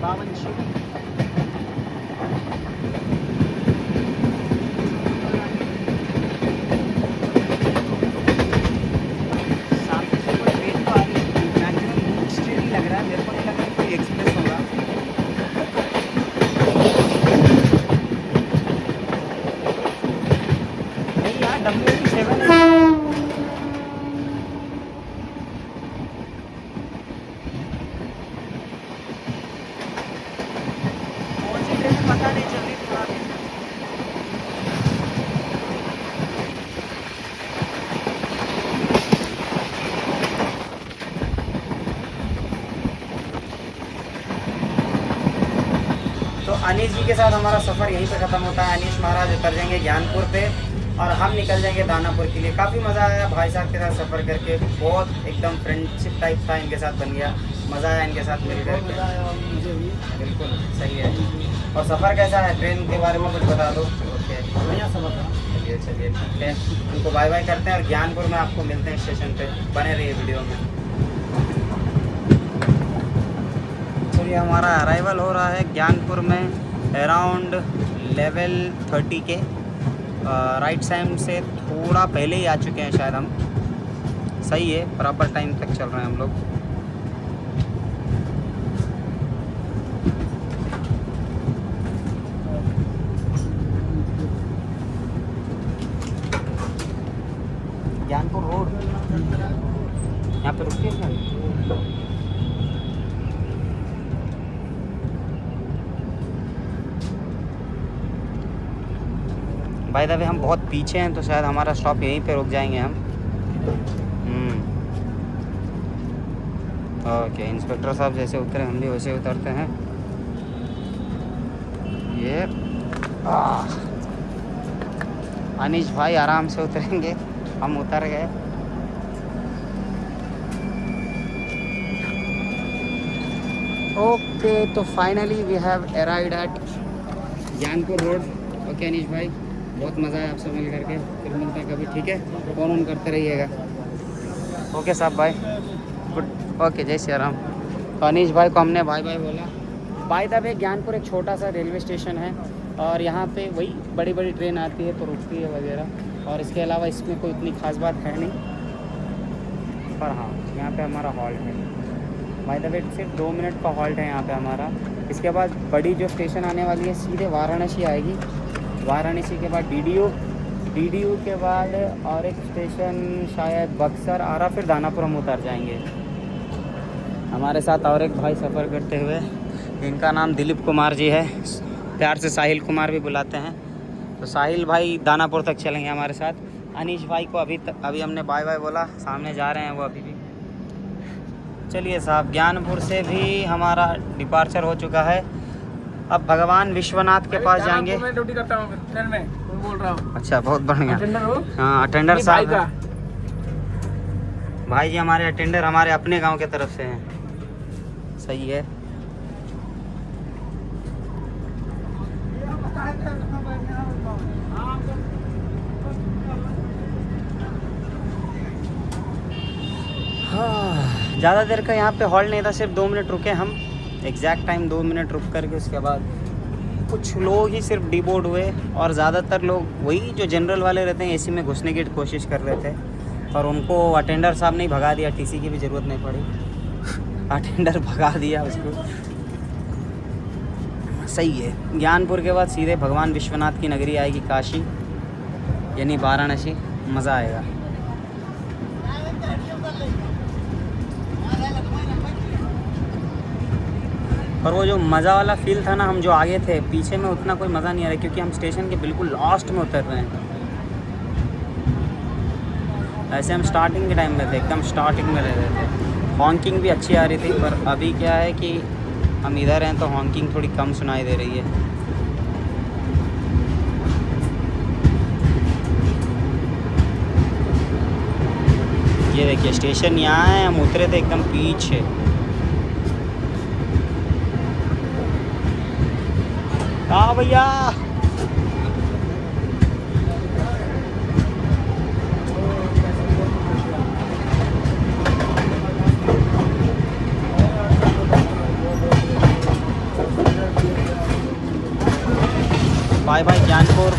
पावन शिव। सामने से कोई ट्रेन तो आ रही है, मैक्सिमम स्ट्रेट ही लग रहा है, मेरे को नहीं लग रहा है कोई एक्सप्रेस होगा। नहीं यार, WP7 है। पता नहीं चल रही थोड़ा भी। तो अनीश जी के साथ हमारा सफ़र यहीं पे ख़त्म होता है। अनीश महाराज उतर जाएंगे ज्ञानपुर पे और हम निकल जाएंगे दानापुर के लिए। काफ़ी मज़ा आया भाई साहब के साथ सफ़र करके, बहुत एकदम फ्रेंडशिप टाइप था इनके साथ बन गया। मज़ा आया इनके साथ मिल कर, बिल्कुल सही है। और सफ़र कैसा है, ट्रेन के बारे में कुछ बता दो। ओके, बढ़िया सफ़र था। चलिए चलिए ठीक है, उनको बाय बाय करते हैं और ज्ञानपुर में आपको मिलते हैं स्टेशन पे। बने रहिए वीडियो में। चलिए, हमारा अराइवल हो रहा है ज्ञानपुर में अराउंड लेवल 30 के राइट साइड से थोड़ा पहले ही आ चुके हैं शायद हम। सही है, बराबर टाइम तक चल रहे हैं हम लोग। ज्ञानपुर रोड यहाँ पे रुकते हैं। बाय द वे हम बहुत पीछे हैं, तो शायद हमारा स्टॉप यहीं पे रुक जाएंगे हम। ओके, इंस्पेक्टर साहब जैसे उतरे हम भी वैसे उतरते हैं। ये अनीश भाई आराम से उतरेंगे, हम उतर गए। Okay, so finally we have arrived at Gyanpur road. Okay Anish भाई, बहुत मज़ा आया आपसे मिल करके। फिर मिलते हैं कभी, ठीक है? फ़ोन ऑन करते रहिएगा। ओके साहब, बाय, गुड। ओके, जय श्री राम। तो अनीश भाई को हमने बाय बाय बोला। बाय द वे, ज्ञानपुर एक छोटा सा रेलवे स्टेशन है और यहाँ पे वही बड़ी बड़ी ट्रेन आती है तो रुकती है वगैरह, और इसके अलावा इसमें कोई इतनी ख़ास बात है नहीं। पर हाँ, यहाँ पे हमारा हॉल्ट है। बाय द वे सिर्फ 2 मिनट का हॉल्ट है यहाँ पे हमारा। इसके बाद बड़ी जो स्टेशन आने वाली है सीधे वाराणसी आएगी। वाराणसी के बाद डीडीयू के बाद और एक स्टेशन शायद बक्सर आरा, फिर दानापुर हम उतर जाएंगे। हमारे साथ और एक भाई सफ़र करते हुए, इनका नाम दिलीप कुमार जी है, प्यार से साहिल कुमार भी बुलाते हैं। तो साहिल भाई दानापुर तक चलेंगे हमारे साथ। अनीश भाई को अभी हमने बाय बाय बोला, सामने जा रहे हैं वो अभी भी। चलिए साहब, ज्ञानपुर से भी हमारा डिपार्चर हो चुका है। अब भगवान विश्वनाथ के पास जाएंगे। मैं ड्यूटी करता हूँ ट्रेन में, मैं बोल रहा हूँ। अच्छा, बहुत बढ़िया। अटेंडर हो? हाँ, अटेंडर नहीं, साहब भाई का। भाई जी हमारे अटेंडर हमारे अपने गांव के तरफ से हैं। सही है। ज़्यादा देर का यहाँ पे हॉल्ट नहीं था, सिर्फ 2 मिनट रुके हम। एग्जैक्ट टाइम 2 मिनट रुक करके उसके बाद कुछ लोग ही सिर्फ डीबोर्ड हुए, और ज़्यादातर लोग वही जो जनरल वाले रहते हैं एसी में घुसने की कोशिश कर रहे थे, और उनको अटेंडर साहब ने भगा दिया। टीसी की भी ज़रूरत नहीं पड़ी, अटेंडर भगा दिया उसको। सही है। ज्ञानपुर के बाद सीधे भगवान विश्वनाथ की नगरी आएगी, काशी यानी वाराणसी। मज़ा आएगा। और वो जो मज़ा वाला फील था ना, हम जो आगे थे, पीछे में उतना कोई मज़ा नहीं आ रहा, क्योंकि हम स्टेशन के बिल्कुल लास्ट में उतर रहे हैं। ऐसे हम स्टार्टिंग के टाइम में थे, एकदम स्टार्टिंग में रह रहे थे। हॉन्किंग भी अच्छी आ रही थी, पर अभी क्या है कि हम इधर हैं तो हॉन्किंग थोड़ी कम सुनाई दे रही है। ये देखिए स्टेशन यहाँ है, हम उतरे थे एकदम पीछे। हाँ भैया, बाय बाय ज्ञानपुर।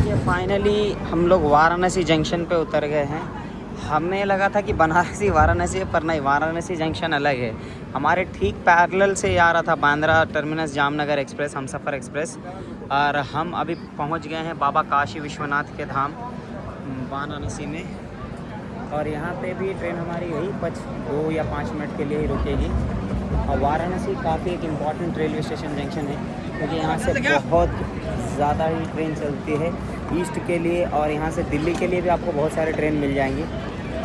ये फाइनली हम लोग वाराणसी जंक्शन पे उतर गए हैं। हमें लगा था कि बनारसी वाराणसी है, पर नहीं, वाराणसी जंक्शन अलग है। हमारे ठीक पैरेलल से आ रहा था बांद्रा टर्मिनस जामनगर एक्सप्रेस, हमसफ़र एक्सप्रेस, और हम अभी पहुंच गए हैं बाबा काशी विश्वनाथ के धाम वाराणसी में। और यहाँ पे भी ट्रेन हमारी यही 2 या 5 मिनट के लिए ही रुकेगी। और वाराणसी काफ़ी एक इम्पॉर्टेंट रेलवे स्टेशन जंक्शन है, क्योंकि यहाँ से बहुत ज़्यादा ही ट्रेन चलती है ईस्ट के लिए, और यहाँ से दिल्ली के लिए भी आपको बहुत सारे ट्रेन मिल जाएंगी।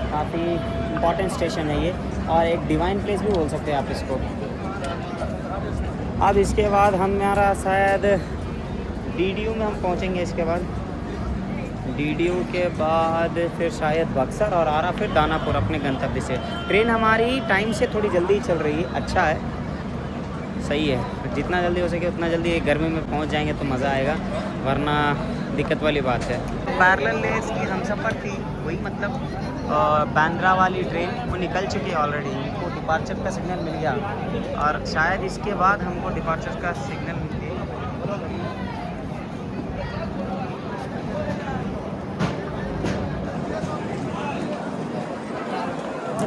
काफ़ी इम्पॉर्टेंट स्टेशन है ये, और एक डिवाइन प्लेस भी बोल सकते हैं आप इसको। अब इसके बाद हमारा शायद डीडीयू में हम पहुँचेंगे। इसके बाद डीडीयू के बाद फिर शायद बक्सर और आरा, फिर दानापुर अपने गंतव्य से। ट्रेन हमारी टाइम से थोड़ी जल्दी चल रही है, अच्छा है, सही है। जितना जल्दी हो सके उतना जल्दी गर्मी में पहुंच जाएंगे तो मज़ा आएगा, वरना दिक्कत वाली बात है। पैरेलल लेस की हमसफ़र थी, वही मतलब बांद्रा वाली ट्रेन वो निकल चुकी है ऑलरेडी। उनको डिपार्चर का सिग्नल मिल गया, और शायद इसके बाद हमको डिपार्चर का सिग्नल मिल गया।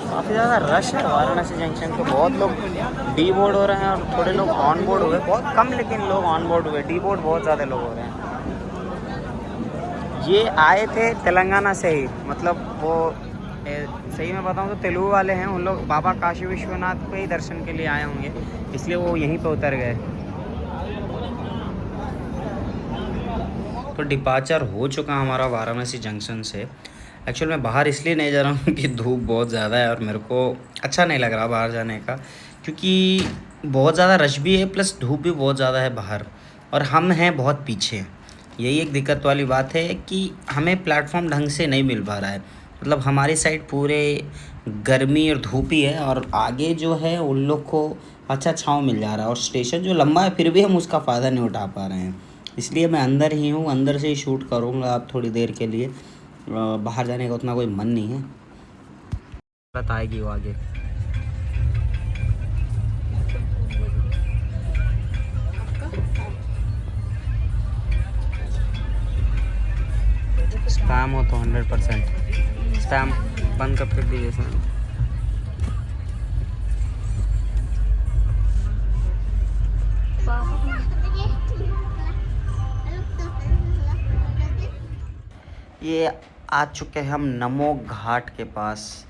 काफ़ी ज़्यादा रश है वाराणसी जंक्शन पे। बहुत लोग डी बोर्ड हो रहे हैं और थोड़े लोग ऑन बोर्ड हुए, बहुत कम लेकिन लोग ऑन बोर्ड हुए। डी बोर्ड बहुत ज़्यादा लोग हो रहे हैं। ये आए थे तेलंगाना से ही, मतलब वो सही में बताऊँ तो तेलुगु वाले हैं। उन लोग बाबा काशी विश्वनाथ पे ही दर्शन के लिए आए होंगे, इसलिए वो यहीं पे उतर गए। तो डिपार्चर हो चुका हमारा वाराणसी जंक्शन से। एक्चुअल में बाहर इसलिए नहीं जा रहा हूँ कि धूप बहुत ज़्यादा है और मेरे को अच्छा नहीं लग रहा बाहर जाने का, क्योंकि बहुत ज़्यादा रश भी है, प्लस धूप भी बहुत ज़्यादा है बाहर, और हम हैं बहुत पीछे। यही एक दिक्कत वाली बात है कि हमें प्लेटफॉर्म ढंग से नहीं मिल पा रहा है। मतलब हमारी साइड पूरे गर्मी और धूप ही है, और आगे जो है उन लोग को अच्छा छाँव मिल जा रहा है, और स्टेशन जो लंबा है फिर भी हम उसका फ़ायदा नहीं उठा पा रहे हैं। इसलिए मैं अंदर ही हूँ, अंदर से ही शूट करूँगा आप थोड़ी देर के लिए। बाहर जाने का उतना कोई मन नहीं है। बात आएगी वो आगे। स्पैम हो तो 100% स्पैम बंद कर दीजिए सर। ये आ चुके हैं हम नमो घाट के पास।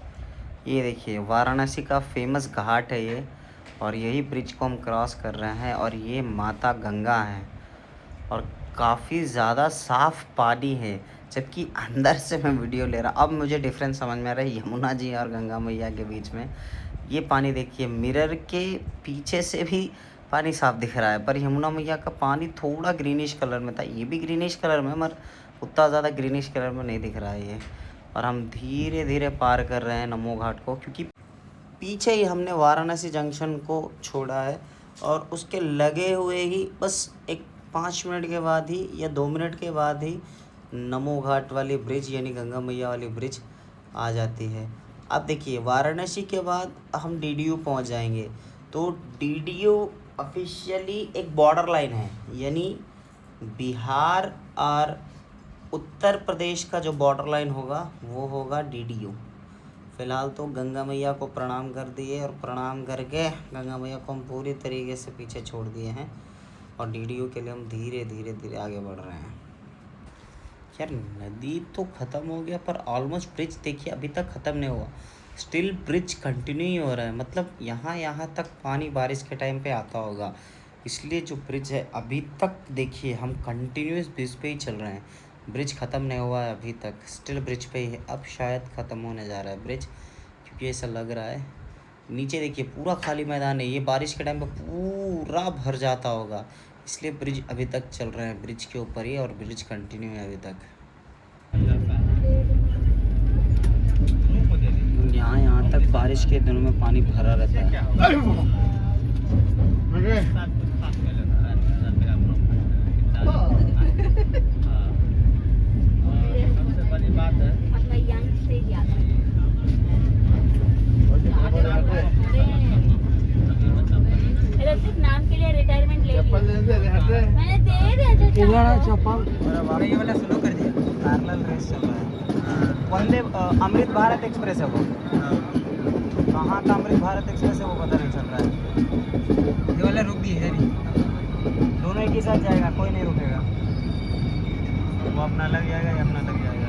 ये देखिए वाराणसी का फेमस घाट है ये, और यही ब्रिज को हम क्रॉस कर रहे हैं। और ये माता गंगा है और काफ़ी ज़्यादा साफ़ पानी है, जबकि अंदर से मैं वीडियो ले रहा। अब मुझे डिफरेंस समझ में आ रहा है यमुना जी और गंगा मैया के बीच में। ये पानी देखिए, मिरर के पीछे से भी पानी साफ दिख रहा है, पर यमुना मैया का पानी थोड़ा ग्रीनिश कलर में था। ये भी ग्रीनिश कलर में, मगर उतना ज़्यादा ग्रीनिश कलर में नहीं दिख रहा है ये। और हम धीरे धीरे पार कर रहे हैं नमो घाट को, क्योंकि पीछे ही हमने वाराणसी जंक्शन को छोड़ा है और उसके लगे हुए ही बस एक 5 मिनट के बाद ही या 2 मिनट के बाद ही नमो घाट वाली ब्रिज यानी गंगा मैया वाली ब्रिज आ जाती है। अब देखिए वाराणसी के बाद हम डीडीयू पहुंच जाएंगे। तो डीडीयू ऑफिशियली एक बॉर्डर लाइन है, यानी बिहार और उत्तर प्रदेश का जो बॉर्डर लाइन होगा वो होगा डीडीयू। फ़िलहाल तो गंगा मैया को प्रणाम कर दिए, और प्रणाम करके गंगा मैया को हम पूरी तरीके से पीछे छोड़ दिए हैं, और डीडीयू के लिए हम धीरे धीरे धीरे आगे बढ़ रहे हैं। यार नदी तो ख़त्म हो गया, पर ऑलमोस्ट ब्रिज देखिए अभी तक ख़त्म नहीं हुआ। स्टिल ब्रिज कंटिन्यू ही हो रहा है, मतलब यहाँ तक पानी बारिश के टाइम पे आता होगा, इसलिए जो ब्रिज है अभी तक देखिए हम कंटिन्यूस ब्रिज पे ही चल रहे हैं। ब्रिज ख़त्म नहीं हुआ है अभी तक, स्टिल ब्रिज पे ही है। अब शायद ख़त्म होने जा रहा है ब्रिज, क्योंकि ऐसा लग रहा है। नीचे देखिए पूरा खाली मैदान है, ये बारिश के टाइम पे पूरा भर जाता होगा, इसलिए ब्रिज अभी तक चल रहे हैं ब्रिज के ऊपर ही, और ब्रिज कंटिन्यू है अभी तक। यहाँ तक बारिश के दिनों में पानी भरा रहता है। अपना यंग से ज्यादा इलेक्ट्रिक नाम के लिए रिटायरमेंट ले लिया मैंने, दे दिया चप्पल ये वाला स्लो कर दिया। पैरेलल रेस चल रहा है। वंदे अमृत भारत एक्सप्रेस है वो, कहाँ का अमृत भारत एक्सप्रेस है वो पता नहीं चल रहा है। ये वाला रुक भी है नहीं, दोनों एक ही साथ जाएगा, कोई नहीं रुकेगा। वो अपना लग जाएगा, ये अपना लग जाएगा।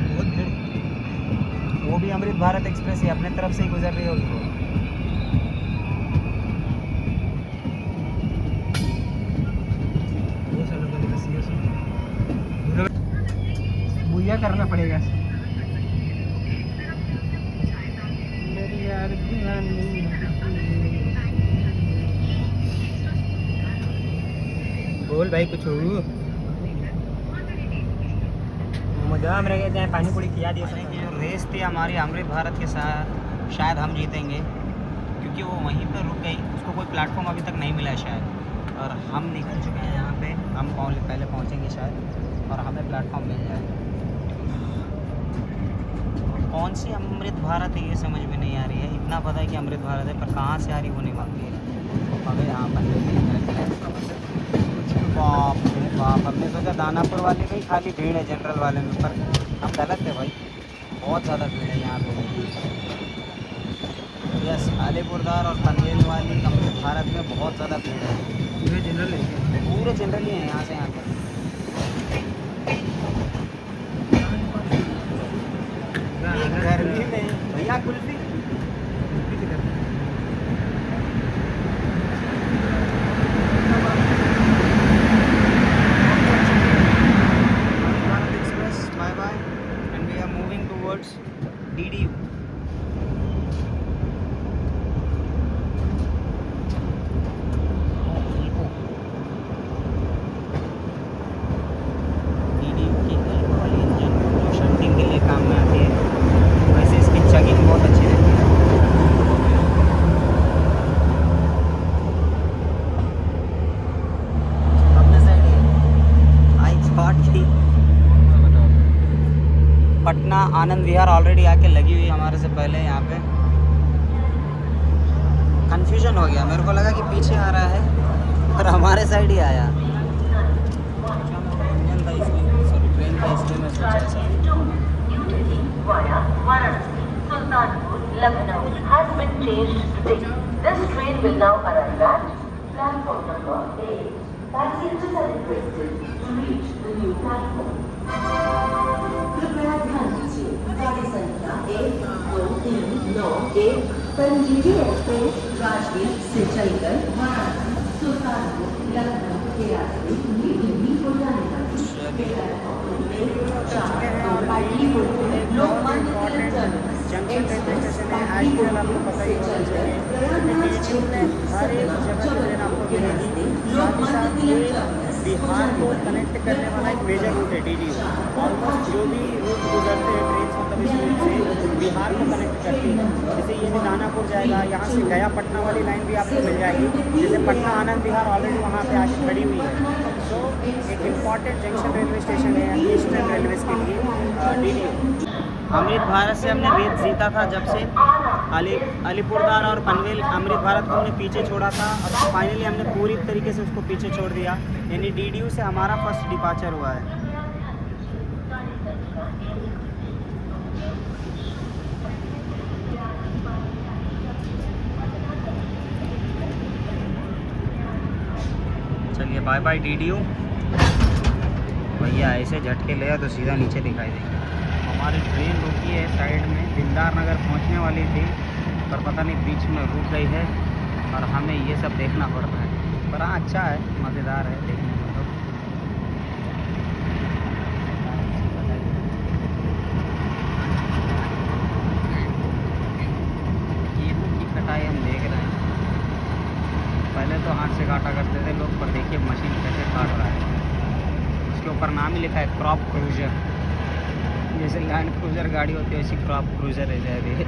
बहुत भीड़। वो भी अमृत भारत एक्सप्रेस ही अपने तरफ से ही गुजर रही होगी वो। बुया करना पड़ेगा। बोल भाई कुछ मजा में रह जाए, पानी पूरी खिला दिया। की जो रेस थी हमारी अमृत भारत के साथ, शायद हम जीतेंगे, क्योंकि वो वहीं पर रुक गई, उसको कोई प्लेटफॉर्म अभी तक नहीं मिला है शायद। और हम निकल चुके हैं यहाँ पे, हम पहले पहुँचेंगे शायद, और हमें प्लेटफॉर्म मिल जाए। कौन सी अमृत भारत है ये समझ में नहीं आ रही है। इतना पता है कि अमृत भारत है, पर कहाँ से आ रही वो नहीं मालूम है। हमें यहाँ पर बाप रे बाप, हमने सोचा दानापुर वाले में ही खाली भीड़ है जनरल वाले में, पर हम गलत है भाई, बहुत ज़्यादा भीड़ है यहाँ पे। यस, अलीपुरदार और पनवेल वाली अमृत भारत में बहुत ज़्यादा भीड़ है। पूरे जनरल है, पूरे जनरल ही हैं यहाँ से यहाँ तक। गर्मी में भैया kulfi express, bye bye, and we are moving towards DDU. DDU की एल्को वाली इंजन जो शंटिंग के लिए काम में आती है, वैसे इसकी चगिंग बहुत अच्छी रहती है। अपने साइड ही आई थॉट कि पटना आनंद विहार ऑलरेडी आके लगी हुई हमारे से पहले। यहाँ पे कंफ्यूजन हो गया, मेरे को लगा कि पीछे आ रहा है, पर हमारे साइड ही आया। इंजन था इसलिए, सॉरी ट्रेन था इसलिए मैं सोचा ऐसा। Sultanpur, Lucknow has been changed today. This train will now arrive at platform number 8. Passengers are requested new platform. कृपया ध्यान दीजिए गाड़ी संख्या 12391 पंजीरी एक्सप्रेस राजगीर से चलकर वाराणसी, सुल्तानपुर, लखनऊ के रास्ते न्यू दिल्ली को जाने वाली Lokmanya Tilak terminus junction railway station है। आजकल आपको पता ही होना चाहिए टीटीयू में हर एक जगह की ट्रेन आपको मिलेगी। साथ ही साथ ये बिहार को कनेक्ट करने वाला एक मेजर रूट है टीटीयू। ऑलमोस्ट जो भी रूट गुजरते हैं ट्रेन मतलब इस रूट से बिहार को कनेक्ट करती है। जैसे ये भी दानापुर जाएगा, यहाँ से गया पटना वाली लाइन भी आपको मिल जाएगी। जैसे पटना आनंद विहार ऑलरेडी वहाँ पे आके खड़ी हुई है। सो एक इम्पॉर्टेंट जंक्शन रेलवे स्टेशन है ईस्टर्न रेलवेज़ के लिए टीटीयू। अमृत भारत से हमने रेत जीता था जब से अलीपुरद्वार और पनवेल अमृत भारत को हमने पीछे छोड़ा था। अब फाइनली हमने पूरी तरीके से उसको पीछे छोड़ दिया, यानी डीडीयू से हमारा फर्स्ट डिपार्चर हुआ है। चलिए बाय बाय डीडीयू। भैया ऐसे झटके ले तो सीधा नीचे दिखाई देंगे। हमारी ट्रेन रुकी है साइड में, दिलदार नगर पहुंचने वाली थी पर पता नहीं बीच में रुक गई है और हमें ये सब देखना पड़ता है। पर हाँ अच्छा है, मज़ेदार है देखने में। तो गेहूँ की कटाई हम देख रहे हैं। पहले तो हाथ से काटा करते थे लोग, पर देखिए मशीन कैसे काट रहा है। उसके ऊपर नाम ही लिखा है क्रॉप क्रूजर। जैसे लैंड क्रूजर गाड़ी होती है वैसी क्रॉप क्रूजर है जाए।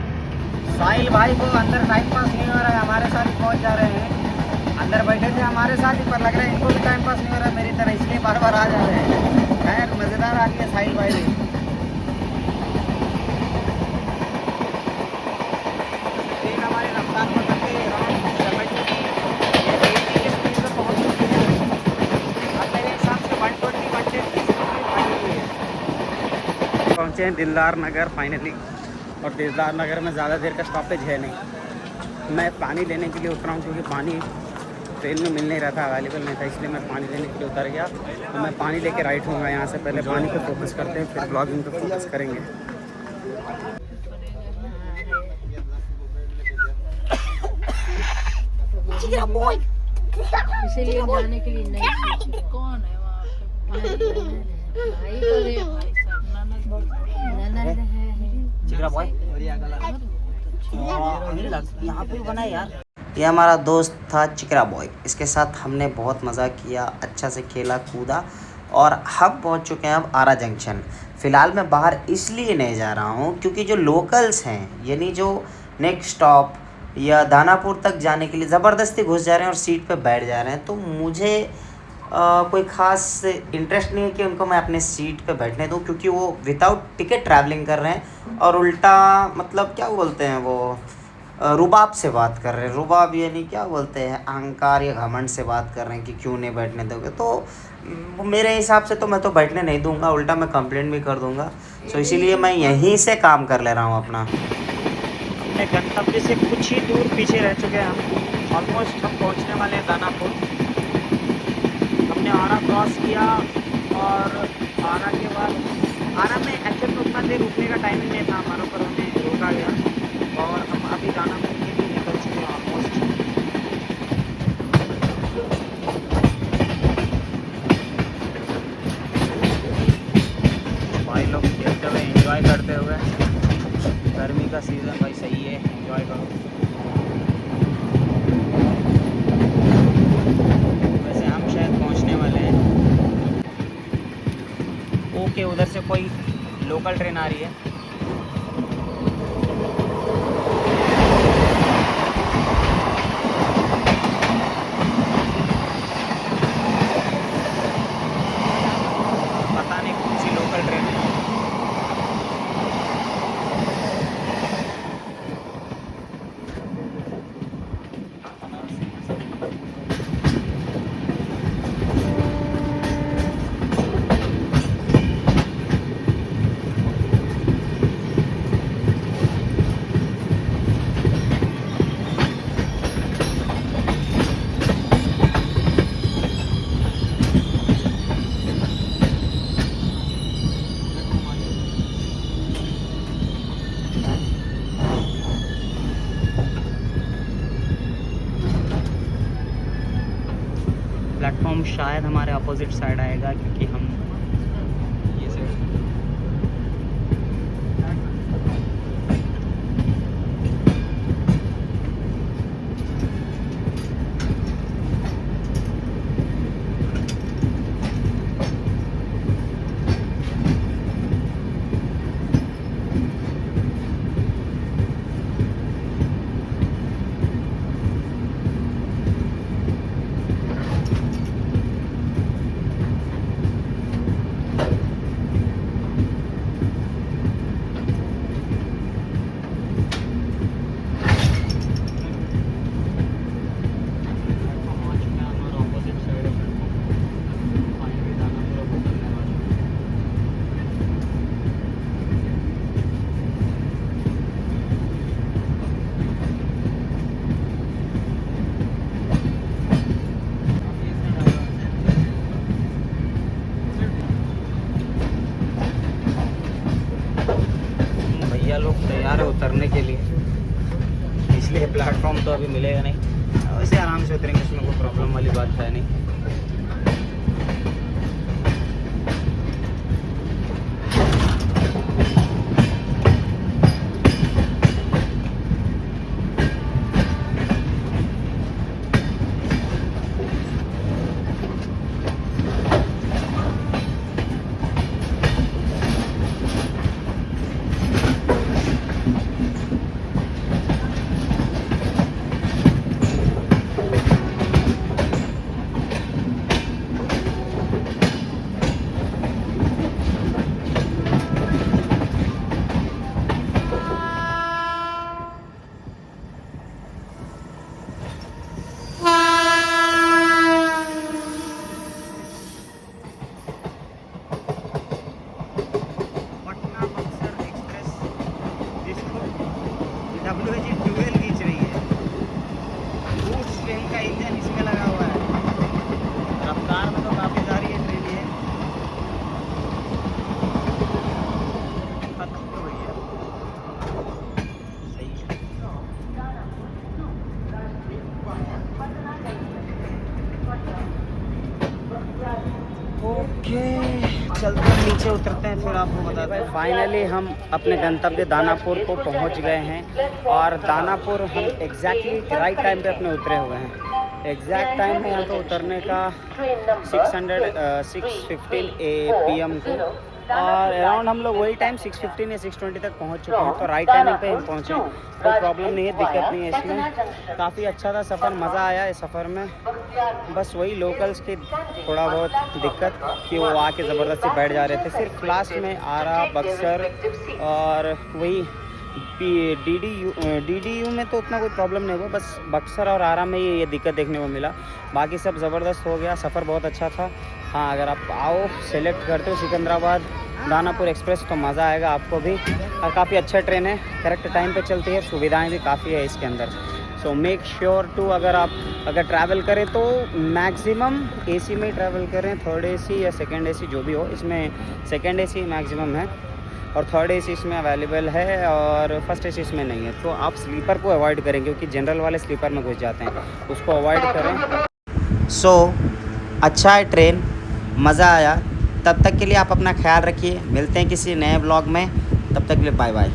साहिल भाई को अंदर टाइम पास नहीं हो रहा है, हमारे साथ ही पहुंच जा रहे हैं। अंदर बैठे थे हमारे साथ ही, पर लग रहा है इनको भी टाइम पास नहीं हो रहा है मेरी तरह, इसलिए बार बार आ जा रहे हैं। खैर मज़ेदार आ गया साहिल भाई भी। ट्रेन हमारी रफ्तार पकड़ते अराउंड 70 की स्पीड पर पहुँच चुकी है। अब मेरे हिसाब से 120 पहुँचे हैं दिलदार नगर फाइनली। और दिलदार नगर में ज़्यादा देर का स्टॉपेज है नहीं। मैं पानी लेने के लिए उतरा हूँ क्योंकि पानी ट्रेन में मिल नहीं रहा था, अवेलेबल नहीं था, इसलिए मैं पानी लेने के लिए उतर गया। तो मैं पानी लेके राइट होऊंगा यहाँ से। पहले पानी पे फोकस करते हैं, फिर ब्लॉगिंग पे फोकस करेंगे। इसीलिए जाने के लिए नहीं सोची। कौन है वहाँ पे? भाई तो रे भाई साहब, ननद है। चिकरा बॉय यहाँ पे बना है यार। ये हमारा दोस्त था चिकरा बॉय, इसके साथ हमने बहुत मज़ा किया, अच्छा से खेला कूदा और हम पहुंच चुके हैं अब आरा जंक्शन। फ़िलहाल मैं बाहर इसलिए नहीं जा रहा हूं क्योंकि जो लोकल्स हैं, यानी जो नेक्स्ट स्टॉप या दानापुर तक जाने के लिए ज़बरदस्ती घुस जा रहे हैं और सीट पे बैठ जा रहे हैं, तो मुझे कोई ख़ास इंटरेस्ट नहीं है कि उनको मैं अपने सीट पे बैठने दूं, क्योंकि वो विदाउट टिकट ट्रैवलिंग कर रहे हैं और उल्टा मतलब क्या बोलते हैं वो रुबाब से बात कर रहे हैं। रुबाब यानी क्या बोलते हैं, अहंकार या घमंड से बात कर रहे हैं कि क्यों नहीं बैठने दोगे। तो मेरे हिसाब से तो मैं तो बैठने नहीं दूंगा, उल्टा मैं कंप्लेंट भी कर दूंगा। सो इसीलिए मैं यहीं से काम कर ले रहा हूँ अपना। अपने गंतव्य से कुछ ही दूर पीछे रह चुके हैं हम। ऑलमोस्ट हम पहुँचने वाले हैं दानापुर। हमने आरा क्रॉस किया और आरा के बाद आरा में एक्चुअल में उतना देर रुकने का टाइम ही नहीं था हमारे, पर हमें रोका गया और हम अभी दानापुर के लिए निकल चुके हैं ऑलमोस्ट। भाई लोग देखते हुए एंजॉय करते हुए, गर्मी का सीज़न भाई सही है, एंजॉय करो। वैसे हम शायद पहुंचने वाले हैं। ओके, उधर से कोई लोकल ट्रेन आ रही है। पता नहीं कौन सी लोकल ट्रेन है। शायद हमारे अपोजिट साइड आएगा, क्योंकि हम ये साइड लोग तैयार है उतरने के लिए, इसलिए प्लेटफॉर्म तो अभी मिलेगा नहीं। वैसे आराम से उतरेंगे, उसमें कोई प्रॉब्लम वाली बात है नहीं। चलते हैं नीचे, उतरते हैं, फिर आपको बताते हैं। फाइनली हम अपने गंतव्य दानापुर को पहुंच गए हैं, और दानापुर हम एग्जैक्टली राइट टाइम पे अपने उतरे हुए हैं। एग्जैक्ट टाइम है यहाँ पे उतरने का 6:15 PM को, और अराउंड हम लोग वही टाइम 6:15 या 6:20 तक पहुँच चुके हैं। तो राइट टाइमिंग पे हम पहुँचे, कोई प्रॉब्लम नहीं है, दिक्कत नहीं है इसमें। काफ़ी अच्छा था सफ़र, मज़ा आया इस सफ़र में। बस वही लोकल्स की थोड़ा बहुत दिक्कत कि वो आके ज़बरदस्ती बैठ जा रहे थे। सिर्फ लास्ट में आरा, बक्सर और वही DDU में तो उतना कोई प्रॉब्लम नहीं हुआ, बस बक्सर और आरा में ये दिक्कत देखने को मिला। बाकी सब ज़बरदस्त हो गया, सफ़र बहुत अच्छा था। हाँ, अगर आप आओ, सेलेक्ट करते हो सिकंदराबाद दानापुर एक्सप्रेस तो मज़ा आएगा आपको भी। और काफ़ी अच्छा ट्रेन है, करेक्ट टाइम पे चलती है, सुविधाएं भी काफ़ी है इसके अंदर। सो मेक श्योर टू, अगर ट्रैवल करें तो मैक्सिमम AC में ही ट्रैवल करें, 3rd AC या 2nd AC जो भी हो। इसमें 2nd AC मैक्सिमम है और 3rd AC इसमें अवेलेबल है, और 1st AC इसमें नहीं है। तो आप स्लीपर को अवॉइड करें, क्योंकि जनरल वाले स्लीपर में घुस जाते हैं, उसको अवॉइड करें। सो अच्छा है ट्रेन, मज़ा आया। तब तक के लिए आप अपना ख्याल रखिए, मिलते हैं किसी नए ब्लॉग में, तब तक के लिए बाय बाय।